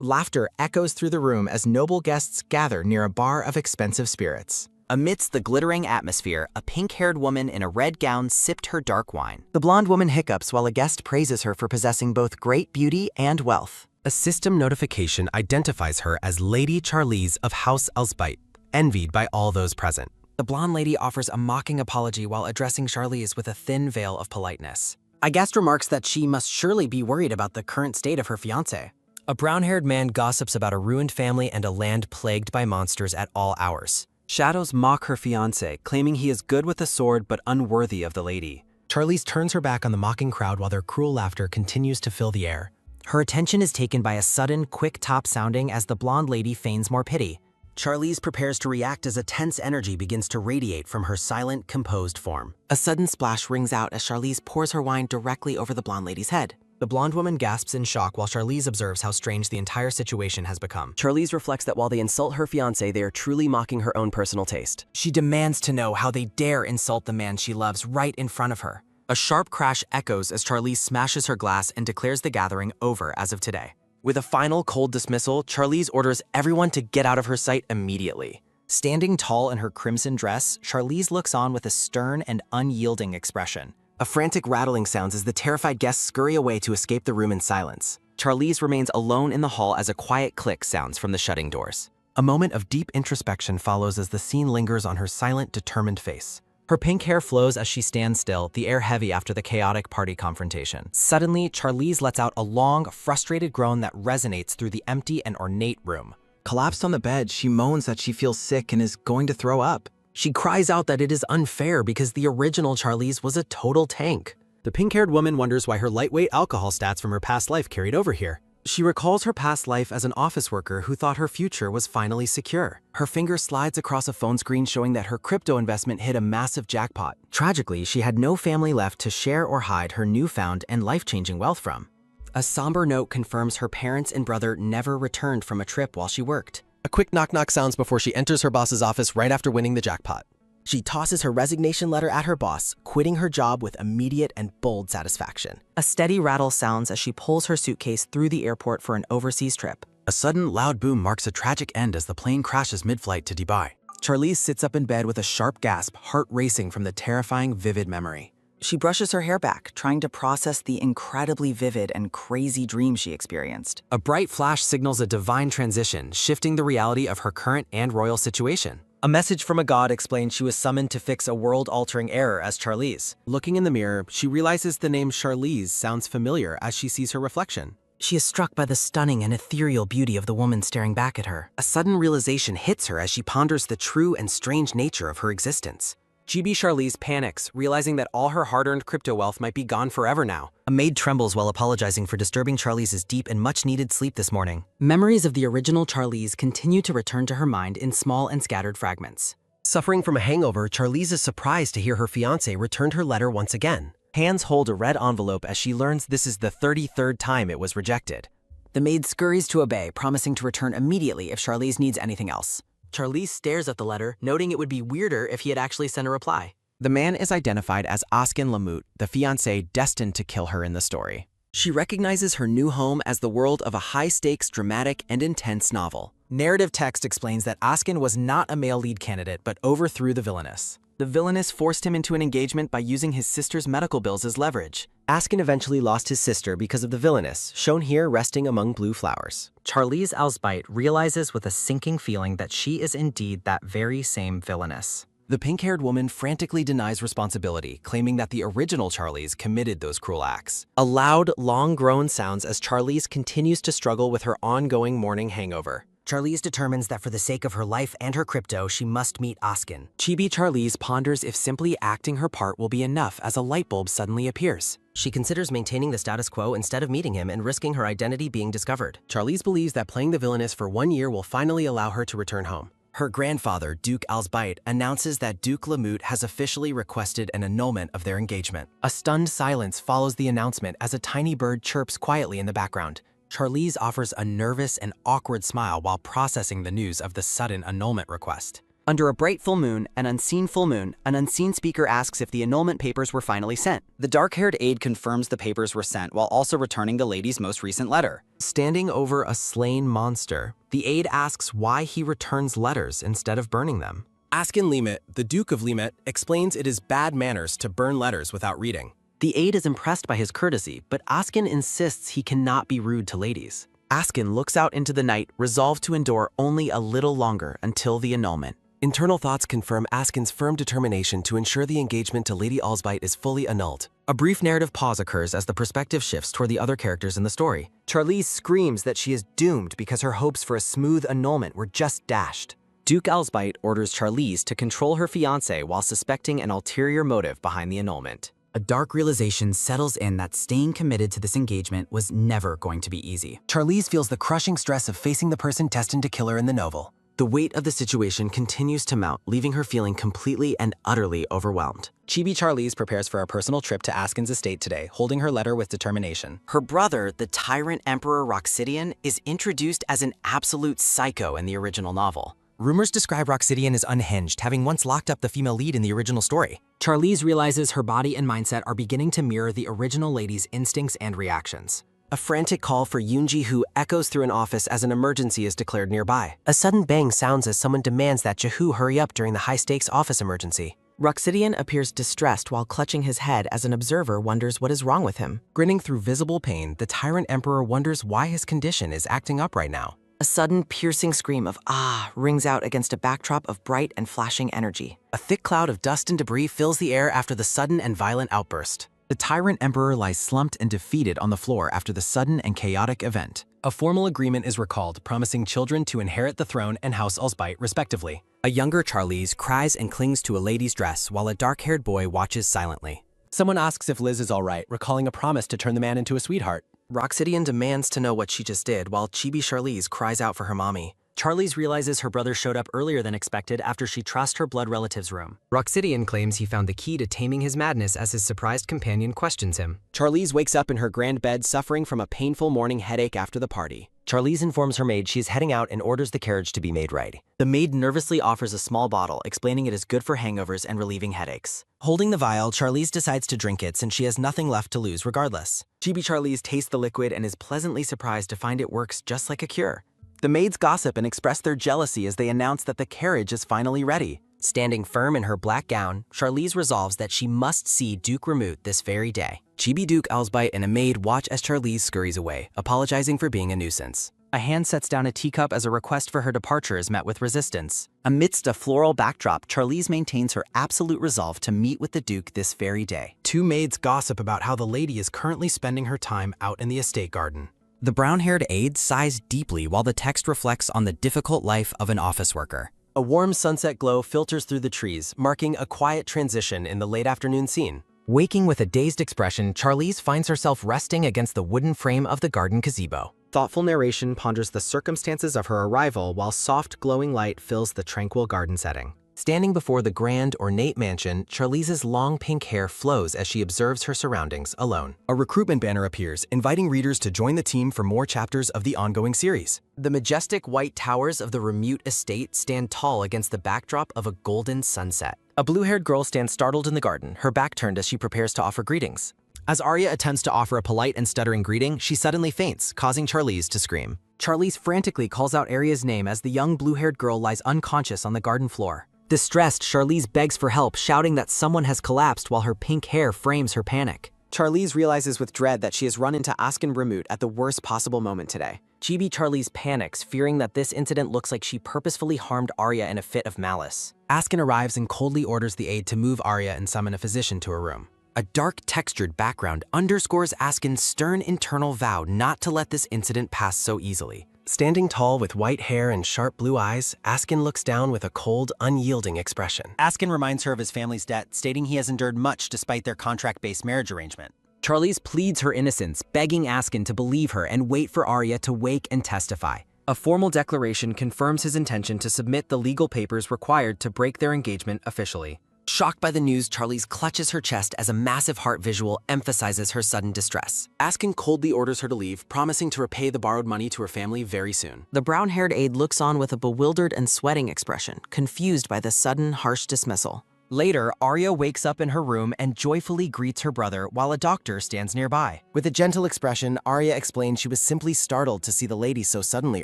Laughter echoes through the room as noble guests gather near a bar of expensive spirits. Amidst the glittering atmosphere, a pink-haired woman in a red gown sipped her dark wine. The blonde woman hiccups while a guest praises her for possessing both great beauty and wealth. A system notification identifies her as Lady Charlize of House Elsbite, envied by all those present. The blonde lady offers a mocking apology while addressing Charlize with a thin veil of politeness. A guest remarks that she must surely be worried about the current state of her fiancé. A brown-haired man gossips about a ruined family and a land plagued by monsters at all hours. Shadows mock her fiancé, claiming he is good with a sword but unworthy of the lady. Charlize turns her back on the mocking crowd while their cruel laughter continues to fill the air. Her attention is taken by a sudden, quick top sounding as the blonde lady feigns more pity. Charlize prepares to react as a tense energy begins to radiate from her silent, composed form. A sudden splash rings out as Charlize pours her wine directly over the blonde lady's head. The blonde woman gasps in shock while Charlize observes how strange the entire situation has become. Charlize reflects that while they insult her fiancé, they are truly mocking her own personal taste. She demands to know how they dare insult the man she loves right in front of her. A sharp crash echoes as Charlize smashes her glass and declares the gathering over as of today. With a final cold dismissal, Charlize orders everyone to get out of her sight immediately. Standing tall in her crimson dress, Charlize looks on with a stern and unyielding expression. A frantic rattling sounds as the terrified guests scurry away to escape the room in silence. Charlize remains alone in the hall as a quiet click sounds from the shutting doors. A moment of deep introspection follows as the scene lingers on her silent, determined face. Her pink hair flows as she stands still, the air heavy after the chaotic party confrontation. Suddenly, Charlize lets out a long, frustrated groan that resonates through the empty and ornate room. Collapsed on the bed, she moans that she feels sick and is going to throw up. She cries out that it is unfair because the original Charlize was a total tank. The pink-haired woman wonders why her lightweight alcohol stats from her past life carried over here. She recalls her past life as an office worker who thought her future was finally secure. Her finger slides across a phone screen showing that her crypto investment hit a massive jackpot. Tragically, she had no family left to share or hide her newfound and life-changing wealth from. A somber note confirms her parents and brother never returned from a trip while she worked. A quick knock-knock sounds before she enters her boss's office right after winning the jackpot. She tosses her resignation letter at her boss, quitting her job with immediate and bold satisfaction. A steady rattle sounds as she pulls her suitcase through the airport for an overseas trip. A sudden loud boom marks a tragic end as the plane crashes mid-flight to Dubai. Charlize sits up in bed with a sharp gasp, heart racing from the terrifying, vivid memory. She brushes her hair back, trying to process the incredibly vivid and crazy dream she experienced. A bright flash signals a divine transition, shifting the reality of her current and royal situation. A message from a god explains she was summoned to fix a world-altering error as Charlize. Looking in the mirror, she realizes the name Charlize sounds familiar as she sees her reflection. She is struck by the stunning and ethereal beauty of the woman staring back at her. A sudden realization hits her as she ponders the true and strange nature of her existence. GB Charlize panics, realizing that all her hard-earned crypto wealth might be gone forever now. A maid trembles while apologizing for disturbing Charlize's deep and much-needed sleep this morning. Memories of the original Charlize continue to return to her mind in small and scattered fragments. Suffering from a hangover, Charlize is surprised to hear her fiancé returned her letter once again. Hands hold a red envelope as she learns this is the 33rd time it was rejected. The maid scurries to obey, promising to return immediately if Charlize needs anything else. Charlize stares at the letter, noting it would be weirder if he had actually sent a reply. The man is identified as Aniclimax, the fiancé destined to kill her in the story. She recognizes her new home as the world of a high-stakes, dramatic, and intense novel. Narrative text explains that Askin was not a male lead candidate, but overthrew the villainess. The villainess forced him into an engagement by using his sister's medical bills as leverage. Askin eventually lost his sister because of the villainess, shown here resting among blue flowers. Charlize Elsbite realizes with a sinking feeling that she is indeed that very same villainess. The pink-haired woman frantically denies responsibility, claiming that the original Charlize committed those cruel acts. A loud, long groan sounds as Charlize continues to struggle with her ongoing morning hangover. Charlize determines that for the sake of her life and her crypto, she must meet Askin. Chibi Charlize ponders if simply acting her part will be enough as a light bulb suddenly appears. She considers maintaining the status quo instead of meeting him and risking her identity being discovered. Charlize believes that playing the villainess for 1 year will finally allow her to return home. Her grandfather, Duke Elsbite, announces that Duke Lamute has officially requested an annulment of their engagement. A stunned silence follows the announcement as a tiny bird chirps quietly in the background. Charlize offers a nervous and awkward smile while processing the news of the sudden annulment request. Under a bright full moon, an unseen speaker asks if the annulment papers were finally sent. The dark-haired aide confirms the papers were sent while also returning the lady's most recent letter. Standing over a slain monster, the aide asks why he returns letters instead of burning them. Aniclimax, the Duke of Limet, explains it is bad manners to burn letters without reading. The aide is impressed by his courtesy, but Askin insists he cannot be rude to ladies. Askin looks out into the night, resolved to endure only a little longer until the annulment. Internal thoughts confirm Askin's firm determination to ensure the engagement to Lady Allsbite is fully annulled. A brief narrative pause occurs as the perspective shifts toward the other characters in the story. Charlize screams that she is doomed because her hopes for a smooth annulment were just dashed. Duke Allsbite orders Charlize to control her fiancé while suspecting an ulterior motive behind the annulment. A dark realization settles in that staying committed to this engagement was never going to be easy. Charlize feels the crushing stress of facing the person destined to kill her in the novel. The weight of the situation continues to mount, leaving her feeling completely and utterly overwhelmed. Chibi Charlize prepares for a personal trip to Askin's estate today, holding her letter with determination. Her brother, the tyrant Emperor Roxidian, is introduced as an absolute psycho in the original novel. Rumors describe Roxidian as unhinged, having once locked up the female lead in the original story. Charlize realizes her body and mindset are beginning to mirror the original lady's instincts and reactions. A frantic call for Yoonji-hoo echoes through an office as an emergency is declared nearby. A sudden bang sounds as someone demands that Jae-hoo hurry up during the high-stakes office emergency. Roxidian appears distressed while clutching his head as an observer wonders what is wrong with him. Grinning through visible pain, the tyrant emperor wonders why his condition is acting up right now. A sudden piercing scream of "ah" rings out against a backdrop of bright and flashing energy. A thick cloud of dust and debris fills the air after the sudden and violent outburst. The tyrant emperor lies slumped and defeated on the floor after the sudden and chaotic event. A formal agreement is recalled, promising children to inherit the throne and House Allsbite, respectively. A younger Charlize cries and clings to a lady's dress while a dark-haired boy watches silently. Someone asks if Liz is all right, recalling a promise to turn the man into a sweetheart. Roxidian demands to know what she just did while Chibi Charlize cries out for her mommy. Charlize realizes her brother showed up earlier than expected after she trussed her blood relative's room. Roxidian claims he found the key to taming his madness as his surprised companion questions him. Charlize wakes up in her grand bed suffering from a painful morning headache after the party. Charlize informs her maid she is heading out and orders the carriage to be made ready. The maid nervously offers a small bottle, explaining it is good for hangovers and relieving headaches. Holding the vial, Charlize decides to drink it since she has nothing left to lose regardless. Chibi Charlize tastes the liquid and is pleasantly surprised to find it works just like a cure. The maids gossip and express their jealousy as they announce that the carriage is finally ready. Standing firm in her black gown, Charlize resolves that she must see Duke Ramut this very day. Chibi Duke Allsbite and a maid watch as Charlize scurries away, apologizing for being a nuisance. A hand sets down a teacup as a request for her departure is met with resistance. Amidst a floral backdrop, Charlize maintains her absolute resolve to meet with the Duke this very day. Two maids gossip about how the lady is currently spending her time out in the estate garden. The brown-haired aide sighs deeply while the text reflects on the difficult life of an office worker. A warm sunset glow filters through the trees, marking a quiet transition in the late afternoon scene. Waking with a dazed expression, Charlize finds herself resting against the wooden frame of the garden gazebo. Thoughtful narration ponders the circumstances of her arrival while soft, glowing light fills the tranquil garden setting. Standing before the grand, ornate mansion, Charlize's long pink hair flows as she observes her surroundings alone. A recruitment banner appears, inviting readers to join the team for more chapters of the ongoing series. The majestic white towers of the Ramut estate stand tall against the backdrop of a golden sunset. A blue-haired girl stands startled in the garden, her back turned as she prepares to offer greetings. As Arya attempts to offer a polite and stuttering greeting, she suddenly faints, causing Charlize to scream. Charlize frantically calls out Arya's name as the young blue-haired girl lies unconscious on the garden floor. Distressed, Charlize begs for help, shouting that someone has collapsed while her pink hair frames her panic. Charlize realizes with dread that she has run into Askin Ramut at the worst possible moment today. Chibi Charlize panics, fearing that this incident looks like she purposefully harmed Arya in a fit of malice. Askin arrives and coldly orders the aide to move Arya and summon a physician to her room. A dark textured background underscores Askin's stern internal vow not to let this incident pass so easily. Standing tall with white hair and sharp blue eyes, Askin looks down with a cold, unyielding expression. Askin reminds her of his family's debt, stating he has endured much despite their contract-based marriage arrangement. Charlize pleads her innocence, begging Askin to believe her and wait for Arya to wake and testify. A formal declaration confirms his intention to submit the legal papers required to break their engagement officially. Shocked by the news, Charlize clutches her chest as a massive heart visual emphasizes her sudden distress. Askin coldly orders her to leave, promising to repay the borrowed money to her family very soon. The brown-haired aide looks on with a bewildered and sweating expression, confused by the sudden, harsh dismissal. Later, Arya wakes up in her room and joyfully greets her brother while a doctor stands nearby. With a gentle expression, Arya explains she was simply startled to see the lady so suddenly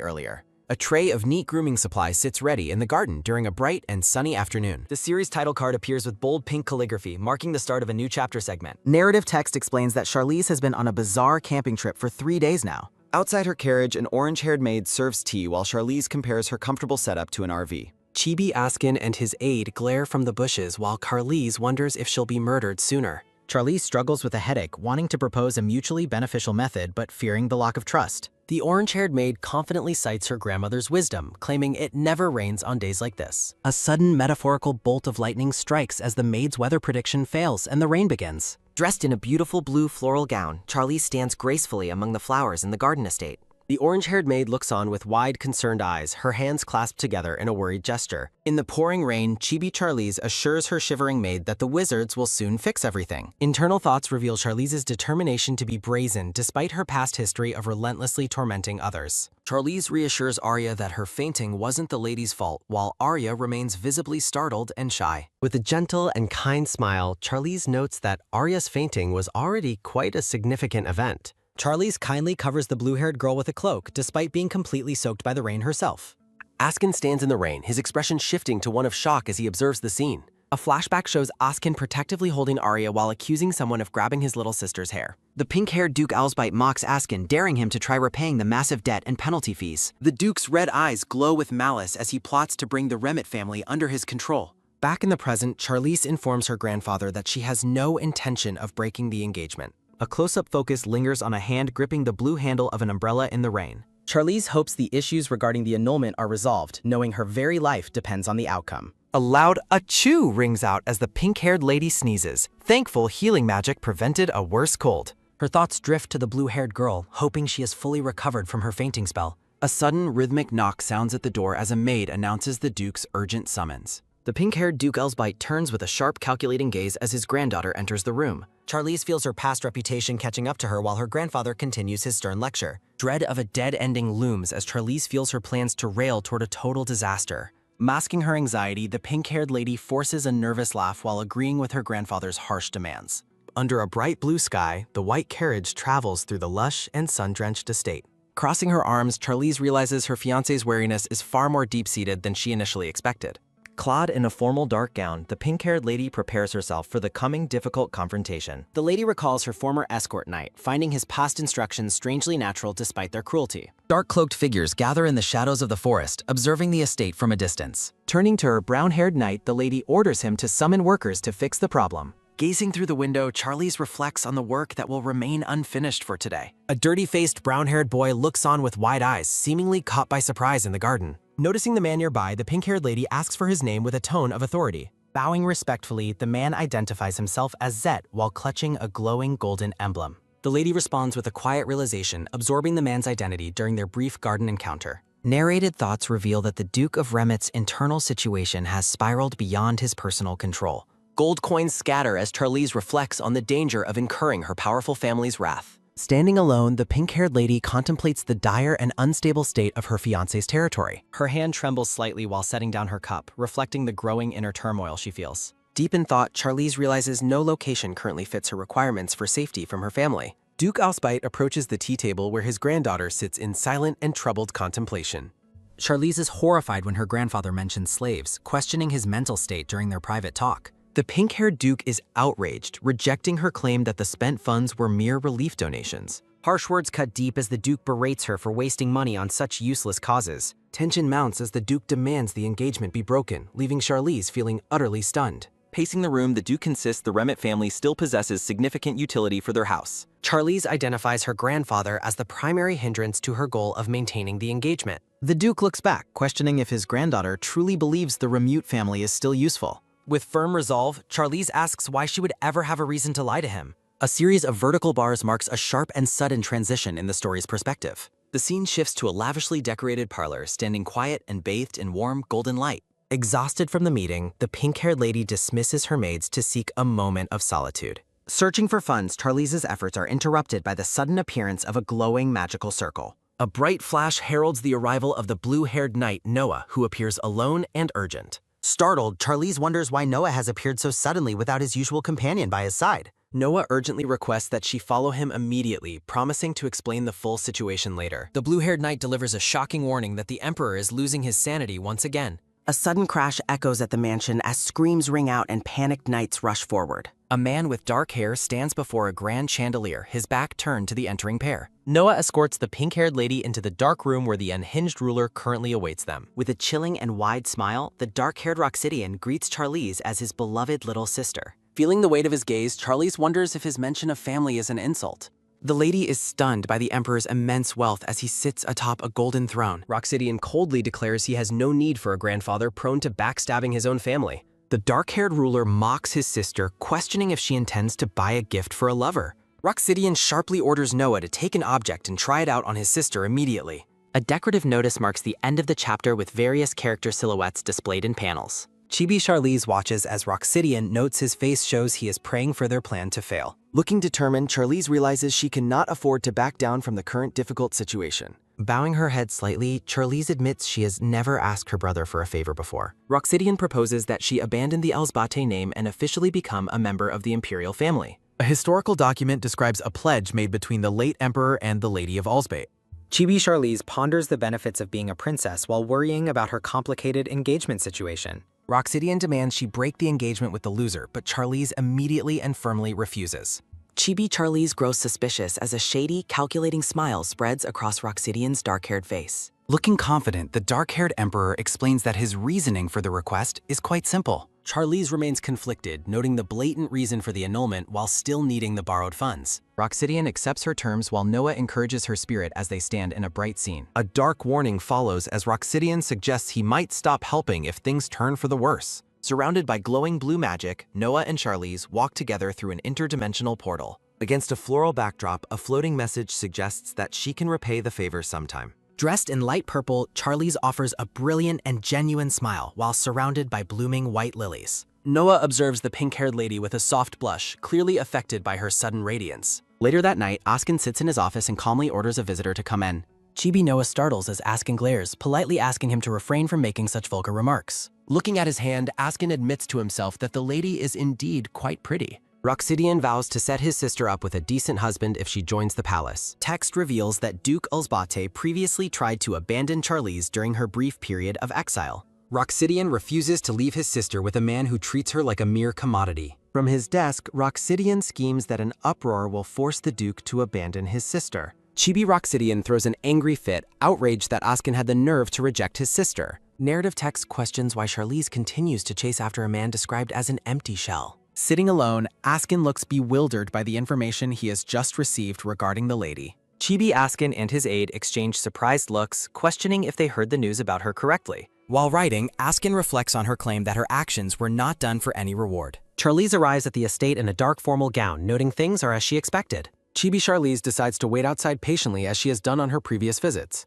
earlier. A tray of neat grooming supplies sits ready in the garden during a bright and sunny afternoon. The series title card appears with bold pink calligraphy, marking the start of a new chapter segment. Narrative text explains that Charlize has been on a bizarre camping trip for 3 days now. Outside her carriage, an orange-haired maid serves tea while Charlize compares her comfortable setup to an RV. Chibi Askin and his aide glare from the bushes while Charlize wonders if she'll be murdered sooner. Charlize struggles with a headache, wanting to propose a mutually beneficial method but fearing the lack of trust. The orange-haired maid confidently cites her grandmother's wisdom, claiming it never rains on days like this. A sudden metaphorical bolt of lightning strikes as the maid's weather prediction fails and the rain begins. Dressed in a beautiful blue floral gown, Charlize stands gracefully among the flowers in the garden estate. The orange-haired maid looks on with wide, concerned eyes, her hands clasped together in a worried gesture. In the pouring rain, Chibi Charlize assures her shivering maid that the wizards will soon fix everything. Internal thoughts reveal Charlize's determination to be brazen despite her past history of relentlessly tormenting others. Charlize reassures Arya that her fainting wasn't the lady's fault, while Arya remains visibly startled and shy. With a gentle and kind smile, Charlize notes that Arya's fainting was already quite a significant event. Charlize kindly covers the blue-haired girl with a cloak, despite being completely soaked by the rain herself. Askin stands in the rain, his expression shifting to one of shock as he observes the scene. A flashback shows Askin protectively holding Arya while accusing someone of grabbing his little sister's hair. The pink-haired Duke Owlsbite mocks Askin, daring him to try repaying the massive debt and penalty fees. The Duke's red eyes glow with malice as he plots to bring the Remit family under his control. Back in the present, Charlize informs her grandfather that she has no intention of breaking the engagement. A close-up focus lingers on a hand gripping the blue handle of an umbrella in the rain. Charlize hopes the issues regarding the annulment are resolved, knowing her very life depends on the outcome. A loud achoo rings out as the pink-haired lady sneezes, thankful healing magic prevented a worse cold. Her thoughts drift to the blue-haired girl, hoping she has fully recovered from her fainting spell. A sudden rhythmic knock sounds at the door as a maid announces the Duke's urgent summons. The pink-haired Duke Owlsbite turns with a sharp, calculating gaze as his granddaughter enters the room. Charlize feels her past reputation catching up to her while her grandfather continues his stern lecture. Dread of a dead ending looms as Charlize feels her plans to rail toward a total disaster. Masking her anxiety, the pink-haired lady forces a nervous laugh while agreeing with her grandfather's harsh demands. Under a bright blue sky, the white carriage travels through the lush and sun-drenched estate. Crossing her arms, Charlize realizes her fiancé's wariness is far more deep-seated than she initially expected. Clad in a formal dark gown, the pink-haired lady prepares herself for the coming difficult confrontation. The lady recalls her former escort knight, finding his past instructions strangely natural despite their cruelty. Dark-cloaked figures gather in the shadows of the forest, observing the estate from a distance. Turning to her brown-haired knight, the lady orders him to summon workers to fix the problem. Gazing through the window, Charlize reflects on the work that will remain unfinished for today. A dirty-faced, brown-haired boy looks on with wide eyes, seemingly caught by surprise in the garden. Noticing the man nearby, the pink-haired lady asks for his name with a tone of authority. Bowing respectfully, the man identifies himself as Zet while clutching a glowing golden emblem. The lady responds with a quiet realization, absorbing the man's identity during their brief garden encounter. Narrated thoughts reveal that the Duke of Remit's internal situation has spiraled beyond his personal control. Gold coins scatter as Charlize reflects on the danger of incurring her powerful family's wrath. Standing alone, the pink-haired lady contemplates the dire and unstable state of her fiancé's territory. Her hand trembles slightly while setting down her cup, reflecting the growing inner turmoil she feels. Deep in thought, Charlize realizes no location currently fits her requirements for safety from her family. Duke Owlsbite approaches the tea table where his granddaughter sits in silent and troubled contemplation. Charlize is horrified when her grandfather mentions slaves, questioning his mental state during their private talk. The pink-haired Duke is outraged, rejecting her claim that the spent funds were mere relief donations. Harsh words cut deep as the Duke berates her for wasting money on such useless causes. Tension mounts as the Duke demands the engagement be broken, leaving Charlize feeling utterly stunned. Pacing the room, the Duke insists the Remit family still possesses significant utility for their house. Charlize identifies her grandfather as the primary hindrance to her goal of maintaining the engagement. The Duke looks back, questioning if his granddaughter truly believes the Remute family is still useful. With firm resolve, Charlize asks why she would ever have a reason to lie to him. A series of vertical bars marks a sharp and sudden transition in the story's perspective. The scene shifts to a lavishly decorated parlor, standing quiet and bathed in warm, golden light. Exhausted from the meeting, the pink-haired lady dismisses her maids to seek a moment of solitude. Searching for funds, Charlize's efforts are interrupted by the sudden appearance of a glowing magical circle. A bright flash heralds the arrival of the blue-haired knight, Noah, who appears alone and urgent. Startled, Charlize wonders why Noah has appeared so suddenly without his usual companion by his side. Noah urgently requests that she follow him immediately, promising to explain the full situation later. The blue-haired knight delivers a shocking warning that the Emperor is losing his sanity once again. A sudden crash echoes at the mansion as screams ring out and panicked knights rush forward. A man with dark hair stands before a grand chandelier, his back turned to the entering pair. Noah escorts the pink-haired lady into the dark room where the unhinged ruler currently awaits them. With a chilling and wide smile, the dark-haired Roxidian greets Charlize as his beloved little sister. Feeling the weight of his gaze, Charlize wonders if his mention of family is an insult. The lady is stunned by the Emperor's immense wealth as he sits atop a golden throne. Roxidian coldly declares he has no need for a grandfather prone to backstabbing his own family. The dark-haired ruler mocks his sister, questioning if she intends to buy a gift for a lover. Roxidian sharply orders Noah to take an object and try it out on his sister immediately. A decorative notice marks the end of the chapter with various character silhouettes displayed in panels. Chibi Charlize watches as Roxidian notes his face shows he is praying for their plan to fail. Looking determined, Charlize realizes she cannot afford to back down from the current difficult situation. Bowing her head slightly, Charlize admits she has never asked her brother for a favor before. Roxidian proposes that she abandon the Elsbate name and officially become a member of the imperial family. A historical document describes a pledge made between the late emperor and the Lady of Elsbate. Chibi Charlize ponders the benefits of being a princess while worrying about her complicated engagement situation. Roxidian demands she break the engagement with the loser, but Charlize immediately and firmly refuses. Chibi Charlize grows suspicious as a shady, calculating smile spreads across Roxidian's dark-haired face. Looking confident, the dark-haired emperor explains that his reasoning for the request is quite simple. Charlize remains conflicted, noting the blatant reason for the annulment while still needing the borrowed funds. Roxidian accepts her terms while Noah encourages her spirit as they stand in a bright scene. A dark warning follows as Roxidian suggests he might stop helping if things turn for the worse. Surrounded by glowing blue magic, Noah and Charlize walk together through an interdimensional portal. Against a floral backdrop, a floating message suggests that she can repay the favor sometime. Dressed in light purple, Charlize offers a brilliant and genuine smile while surrounded by blooming white lilies. Noah observes the pink-haired lady with a soft blush, clearly affected by her sudden radiance. Later that night, Askin sits in his office and calmly orders a visitor to come in. Chibi Noah startles as Askin glares, politely asking him to refrain from making such vulgar remarks. Looking at his hand, Askin admits to himself that the lady is indeed quite pretty. Roxidian vows to set his sister up with a decent husband if she joins the palace. Text reveals that Duke Elsbate previously tried to abandon Charlize during her brief period of exile. Roxidian refuses to leave his sister with a man who treats her like a mere commodity. From his desk, Roxidian schemes that an uproar will force the Duke to abandon his sister. Chibi Roxidian throws an angry fit, outraged that Askin had the nerve to reject his sister. Narrative text questions why Charlize continues to chase after a man described as an empty shell. Sitting alone, Askin looks bewildered by the information he has just received regarding the lady. Chibi, Askin, and his aide exchange surprised looks, questioning if they heard the news about her correctly. While writing, Askin reflects on her claim that her actions were not done for any reward. Charlize arrives at the estate in a dark formal gown, noting things are as she expected. Chibi Charlize decides to wait outside patiently as she has done on her previous visits.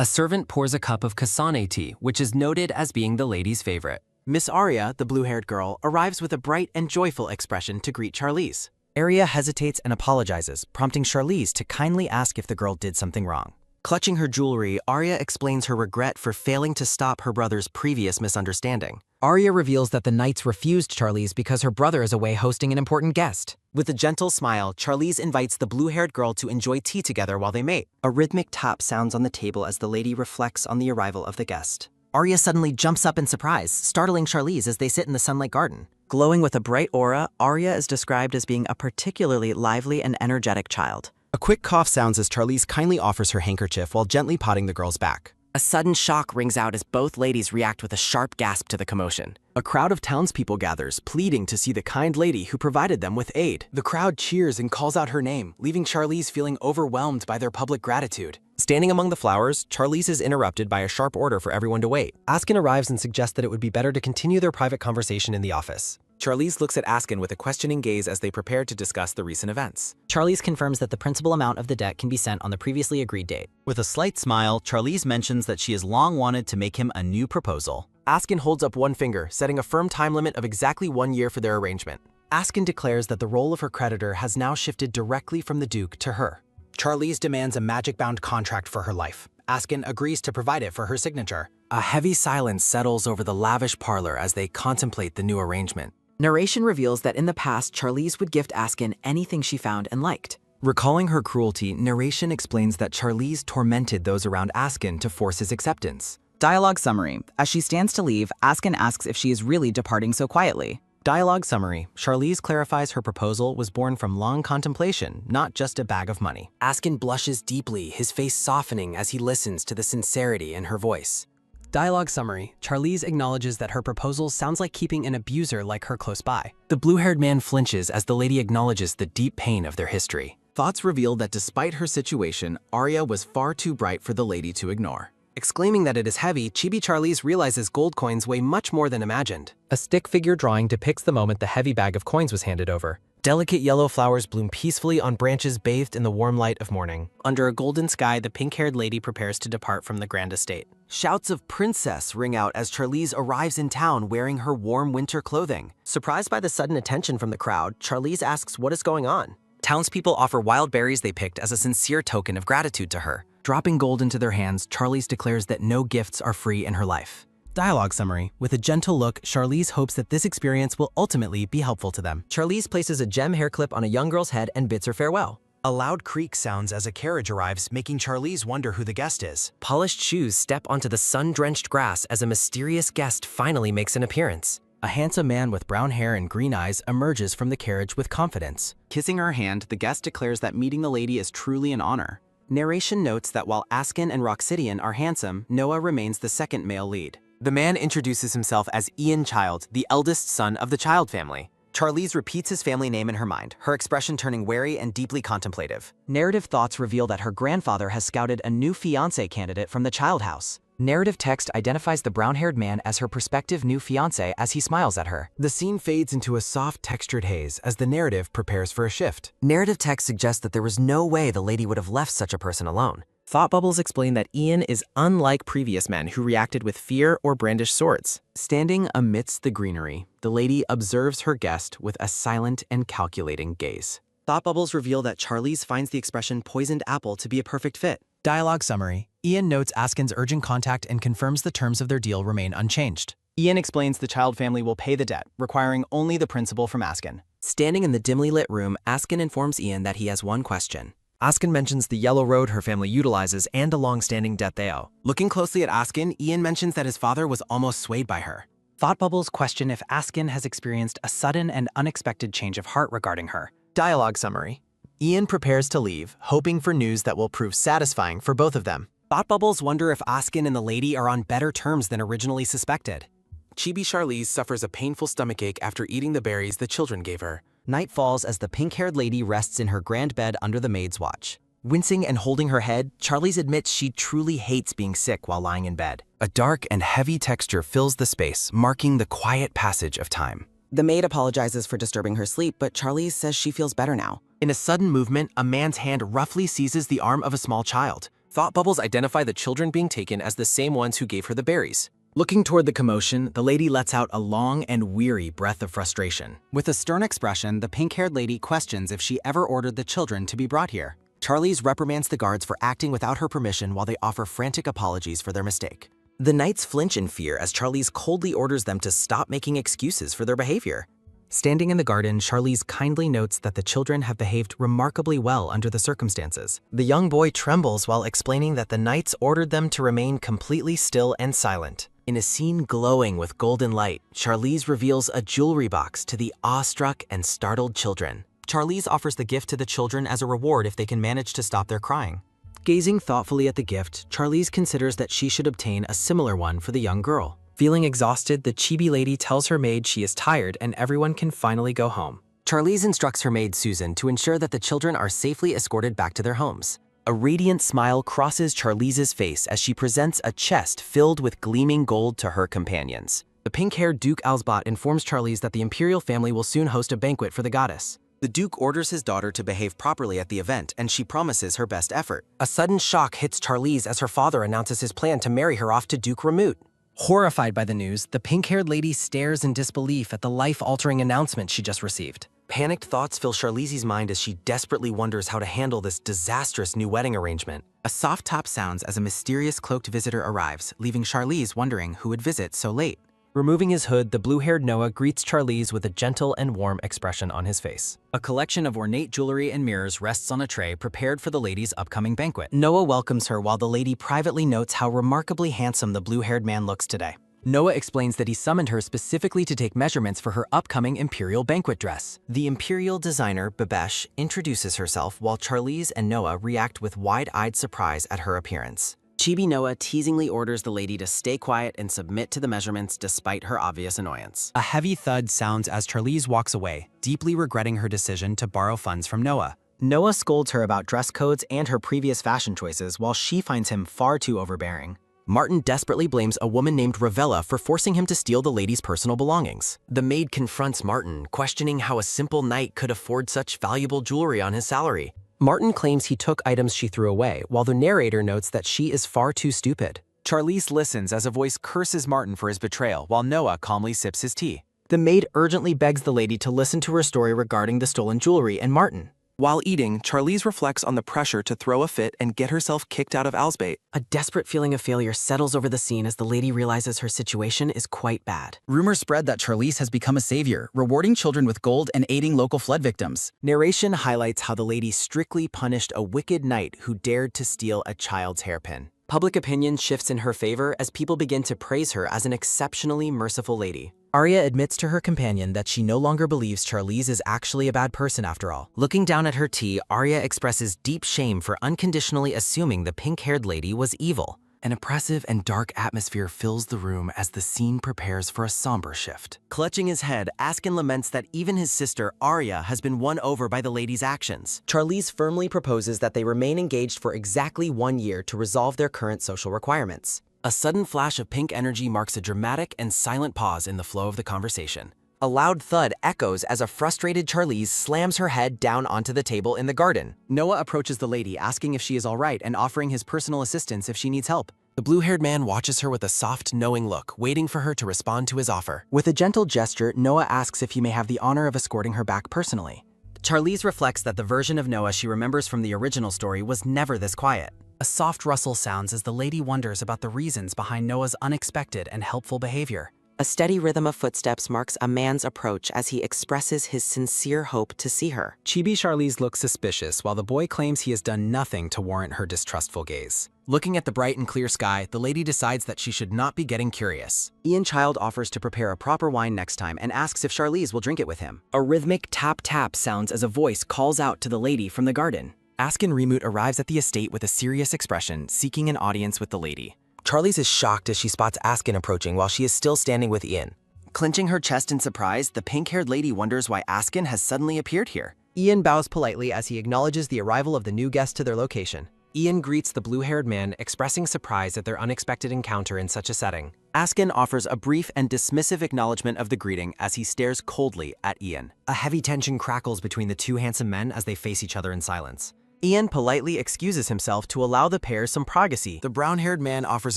A servant pours a cup of Kasane tea, which is noted as being the lady's favorite. Miss Arya, the blue-haired girl, arrives with a bright and joyful expression to greet Charlize. Arya hesitates and apologizes, prompting Charlize to kindly ask if the girl did something wrong. Clutching her jewelry, Arya explains her regret for failing to stop her brother's previous misunderstanding. Arya reveals that the knights refused Charlize because her brother is away hosting an important guest. With a gentle smile, Charlize invites the blue-haired girl to enjoy tea together while they mate. A rhythmic tap sounds on the table as the lady reflects on the arrival of the guest. Arya suddenly jumps up in surprise, startling Charlize as they sit in the sunlight garden. Glowing with a bright aura, Arya is described as being a particularly lively and energetic child. A quick cough sounds as Charlize kindly offers her handkerchief while gently patting the girl's back. A sudden shock rings out as both ladies react with a sharp gasp to the commotion. A crowd of townspeople gathers, pleading to see the kind lady who provided them with aid. The crowd cheers and calls out her name, leaving Charlize feeling overwhelmed by their public gratitude. Standing among the flowers, Charlize is interrupted by a sharp order for everyone to wait. Askin arrives and suggests that it would be better to continue their private conversation in the office. Charlize looks at Askin with a questioning gaze as they prepare to discuss the recent events. Charlize confirms that the principal amount of the debt can be sent on the previously agreed date. With a slight smile, Charlize mentions that she has long wanted to make him a new proposal. Askin holds up one finger, setting a firm time limit of exactly 1 year for their arrangement. Askin declares that the role of her creditor has now shifted directly from the Duke to her. Charlize demands a magic-bound contract for her life. Askin agrees to provide it for her signature. A heavy silence settles over the lavish parlor as they contemplate the new arrangement. Narration reveals that in the past, Charlize would gift Askin anything she found and liked. Recalling her cruelty, narration explains that Charlize tormented those around Askin to force his acceptance. Dialogue summary. As she stands to leave, Askin asks if she is really departing so quietly. Dialogue summary. Charlize clarifies her proposal was born from long contemplation, not just a bag of money. Askin blushes deeply, his face softening as he listens to the sincerity in her voice. Dialogue summary. Charlize acknowledges that her proposal sounds like keeping an abuser like her close by. The blue-haired man flinches as the lady acknowledges the deep pain of their history. Thoughts reveal that despite her situation, Arya was far too bright for the lady to ignore. Exclaiming that it is heavy, Chibi Charlize realizes gold coins weigh much more than imagined. A stick figure drawing depicts the moment the heavy bag of coins was handed over. Delicate yellow flowers bloom peacefully on branches bathed in the warm light of morning. Under a golden sky, the pink-haired lady prepares to depart from the grand estate. Shouts of princess ring out as Charlize arrives in town wearing her warm winter clothing. Surprised by the sudden attention from the crowd, Charlize asks what is going on. Townspeople offer wild berries they picked as a sincere token of gratitude to her. Dropping gold into their hands, Charlize declares that no gifts are free in her life. Dialogue summary. With a gentle look, Charlize hopes that this experience will ultimately be helpful to them. Charlize places a gem hair clip on a young girl's head and bids her farewell. A loud creak sounds as a carriage arrives, making Charlize wonder who the guest is. Polished shoes step onto the sun-drenched grass as a mysterious guest finally makes an appearance. A handsome man with brown hair and green eyes emerges from the carriage with confidence. Kissing her hand, the guest declares that meeting the lady is truly an honor. Narration notes that while Askin and Roxidian are handsome, Noah remains the second male lead. The man introduces himself as Ian Child, the eldest son of the Child family. Charlize repeats his family name in her mind, her expression turning wary and deeply contemplative. Narrative thoughts reveal that her grandfather has scouted a new fiancé candidate from the Child house. Narrative text identifies the brown-haired man as her prospective new fiancé as he smiles at her. The scene fades into a soft, textured haze as the narrative prepares for a shift. Narrative text suggests that there was no way the lady would have left such a person alone. Thought bubbles explain that Ian is unlike previous men who reacted with fear or brandished swords. Standing amidst the greenery, the lady observes her guest with a silent and calculating gaze. Thought bubbles reveal that Charlize finds the expression poisoned apple to be a perfect fit. Dialogue summary. Ian notes Askin's urgent contact and confirms the terms of their deal remain unchanged. Ian explains the Child family will pay the debt, requiring only the principal from Askin. Standing in the dimly lit room, Askin informs Ian that he has one question. Askin mentions the yellow road her family utilizes and a long-standing debt they owe. Looking closely at Askin, Ian mentions that his father was almost swayed by her. Thought bubbles question if Askin has experienced a sudden and unexpected change of heart regarding her. Dialogue summary. Ian prepares to leave, hoping for news that will prove satisfying for both of them. Thought bubbles wonder if Askin and the lady are on better terms than originally suspected. Chibi Charlize suffers a painful stomachache after eating the berries the children gave her. Night falls as the pink-haired lady rests in her grand bed under the maid's watch. Wincing and holding her head, Charlize admits she truly hates being sick while lying in bed. A dark and heavy texture fills the space, marking the quiet passage of time. The maid apologizes for disturbing her sleep, but Charlize says she feels better now. In a sudden movement, a man's hand roughly seizes the arm of a small child. Thought bubbles identify the children being taken as the same ones who gave her the berries. Looking toward the commotion, the lady lets out a long and weary breath of frustration. With a stern expression, the pink-haired lady questions if she ever ordered the children to be brought here. Charlize reprimands the guards for acting without her permission while they offer frantic apologies for their mistake. The knights flinch in fear as Charlize coldly orders them to stop making excuses for their behavior. Standing in the garden, Charlize kindly notes that the children have behaved remarkably well under the circumstances. The young boy trembles while explaining that the knights ordered them to remain completely still and silent. In a scene glowing with golden light, Charlize reveals a jewelry box to the awestruck and startled children. Charlize offers the gift to the children as a reward if they can manage to stop their crying. Gazing thoughtfully at the gift, Charlize considers that she should obtain a similar one for the young girl. Feeling exhausted, the chibi lady tells her maid she is tired and everyone can finally go home. Charlize instructs her maid Susan to ensure that the children are safely escorted back to their homes. A radiant smile crosses Charlize's face as she presents a chest filled with gleaming gold to her companions. The pink-haired Duke Alsbot informs Charlize that the imperial family will soon host a banquet for the goddess. The Duke orders his daughter to behave properly at the event, and she promises her best effort. A sudden shock hits Charlize as her father announces his plan to marry her off to Duke Ramut. Horrified by the news, the pink-haired lady stares in disbelief at the life-altering announcement she just received. Panicked thoughts fill Charlize's mind as she desperately wonders how to handle this disastrous new wedding arrangement. A soft tap sounds as a mysterious cloaked visitor arrives, leaving Charlize wondering who would visit so late. Removing his hood, the blue-haired Noah greets Charlize with a gentle and warm expression on his face. A collection of ornate jewelry and mirrors rests on a tray prepared for the lady's upcoming banquet. Noah welcomes her while the lady privately notes how remarkably handsome the blue-haired man looks today. Noah explains that he summoned her specifically to take measurements for her upcoming imperial banquet dress. The imperial designer, Babesh, introduces herself while Charlize and Noah react with wide-eyed surprise at her appearance. Chibi Noah teasingly orders the lady to stay quiet and submit to the measurements despite her obvious annoyance. A heavy thud sounds as Charlize walks away, deeply regretting her decision to borrow funds from Noah. Noah scolds her about dress codes and her previous fashion choices while she finds him far too overbearing. Martin desperately blames a woman named Ravella for forcing him to steal the lady's personal belongings. The maid confronts Martin, questioning how a simple knight could afford such valuable jewelry on his salary. Martin claims he took items she threw away, while the narrator notes that she is far too stupid. Charlize listens as a voice curses Martin for his betrayal, while Noah calmly sips his tea. The maid urgently begs the lady to listen to her story regarding the stolen jewelry and Martin. While eating, Charlize reflects on the pressure to throw a fit and get herself kicked out of Alsbate. A desperate feeling of failure settles over the scene as the lady realizes her situation is quite bad. Rumors spread that Charlize has become a savior, rewarding children with gold and aiding local flood victims. Narration highlights how the lady strictly punished a wicked knight who dared to steal a child's hairpin. Public opinion shifts in her favor as people begin to praise her as an exceptionally merciful lady. Arya admits to her companion that she no longer believes Charlize is actually a bad person after all. Looking down at her tea, Arya expresses deep shame for unconditionally assuming the pink-haired lady was evil. An oppressive and dark atmosphere fills the room as the scene prepares for a somber shift. Clutching his head, Askin laments that even his sister, Arya, has been won over by the lady's actions. Charlize firmly proposes that they remain engaged for exactly 1 year to resolve their current social requirements. A sudden flash of pink energy marks a dramatic and silent pause in the flow of the conversation. A loud thud echoes as a frustrated Charlize slams her head down onto the table in the garden. Noah approaches the lady, asking if she is all right and offering his personal assistance if she needs help. The blue-haired man watches her with a soft, knowing look, waiting for her to respond to his offer. With a gentle gesture, Noah asks if he may have the honor of escorting her back personally. Charlize reflects that the version of Noah she remembers from the original story was never this quiet. A soft rustle sounds as the lady wonders about the reasons behind Noah's unexpected and helpful behavior. A steady rhythm of footsteps marks a man's approach as he expresses his sincere hope to see her. Chibi Charlize looks suspicious while the boy claims he has done nothing to warrant her distrustful gaze. Looking at the bright and clear sky, the lady decides that she should not be getting curious. Ian Child offers to prepare a proper wine next time and asks if Charlize will drink it with him. A rhythmic tap-tap sounds as a voice calls out to the lady from the garden. Askin Remut arrives at the estate with a serious expression, seeking an audience with the lady. Charlize is shocked as she spots Askin approaching while she is still standing with Ian. Clenching her chest in surprise, the pink-haired lady wonders why Askin has suddenly appeared here. Ian bows politely as he acknowledges the arrival of the new guest to their location. Ian greets the blue-haired man, expressing surprise at their unexpected encounter in such a setting. Askin offers a brief and dismissive acknowledgement of the greeting as he stares coldly at Ian. A heavy tension crackles between the two handsome men as they face each other in silence. Ian politely excuses himself to allow the pair some privacy. The brown-haired man offers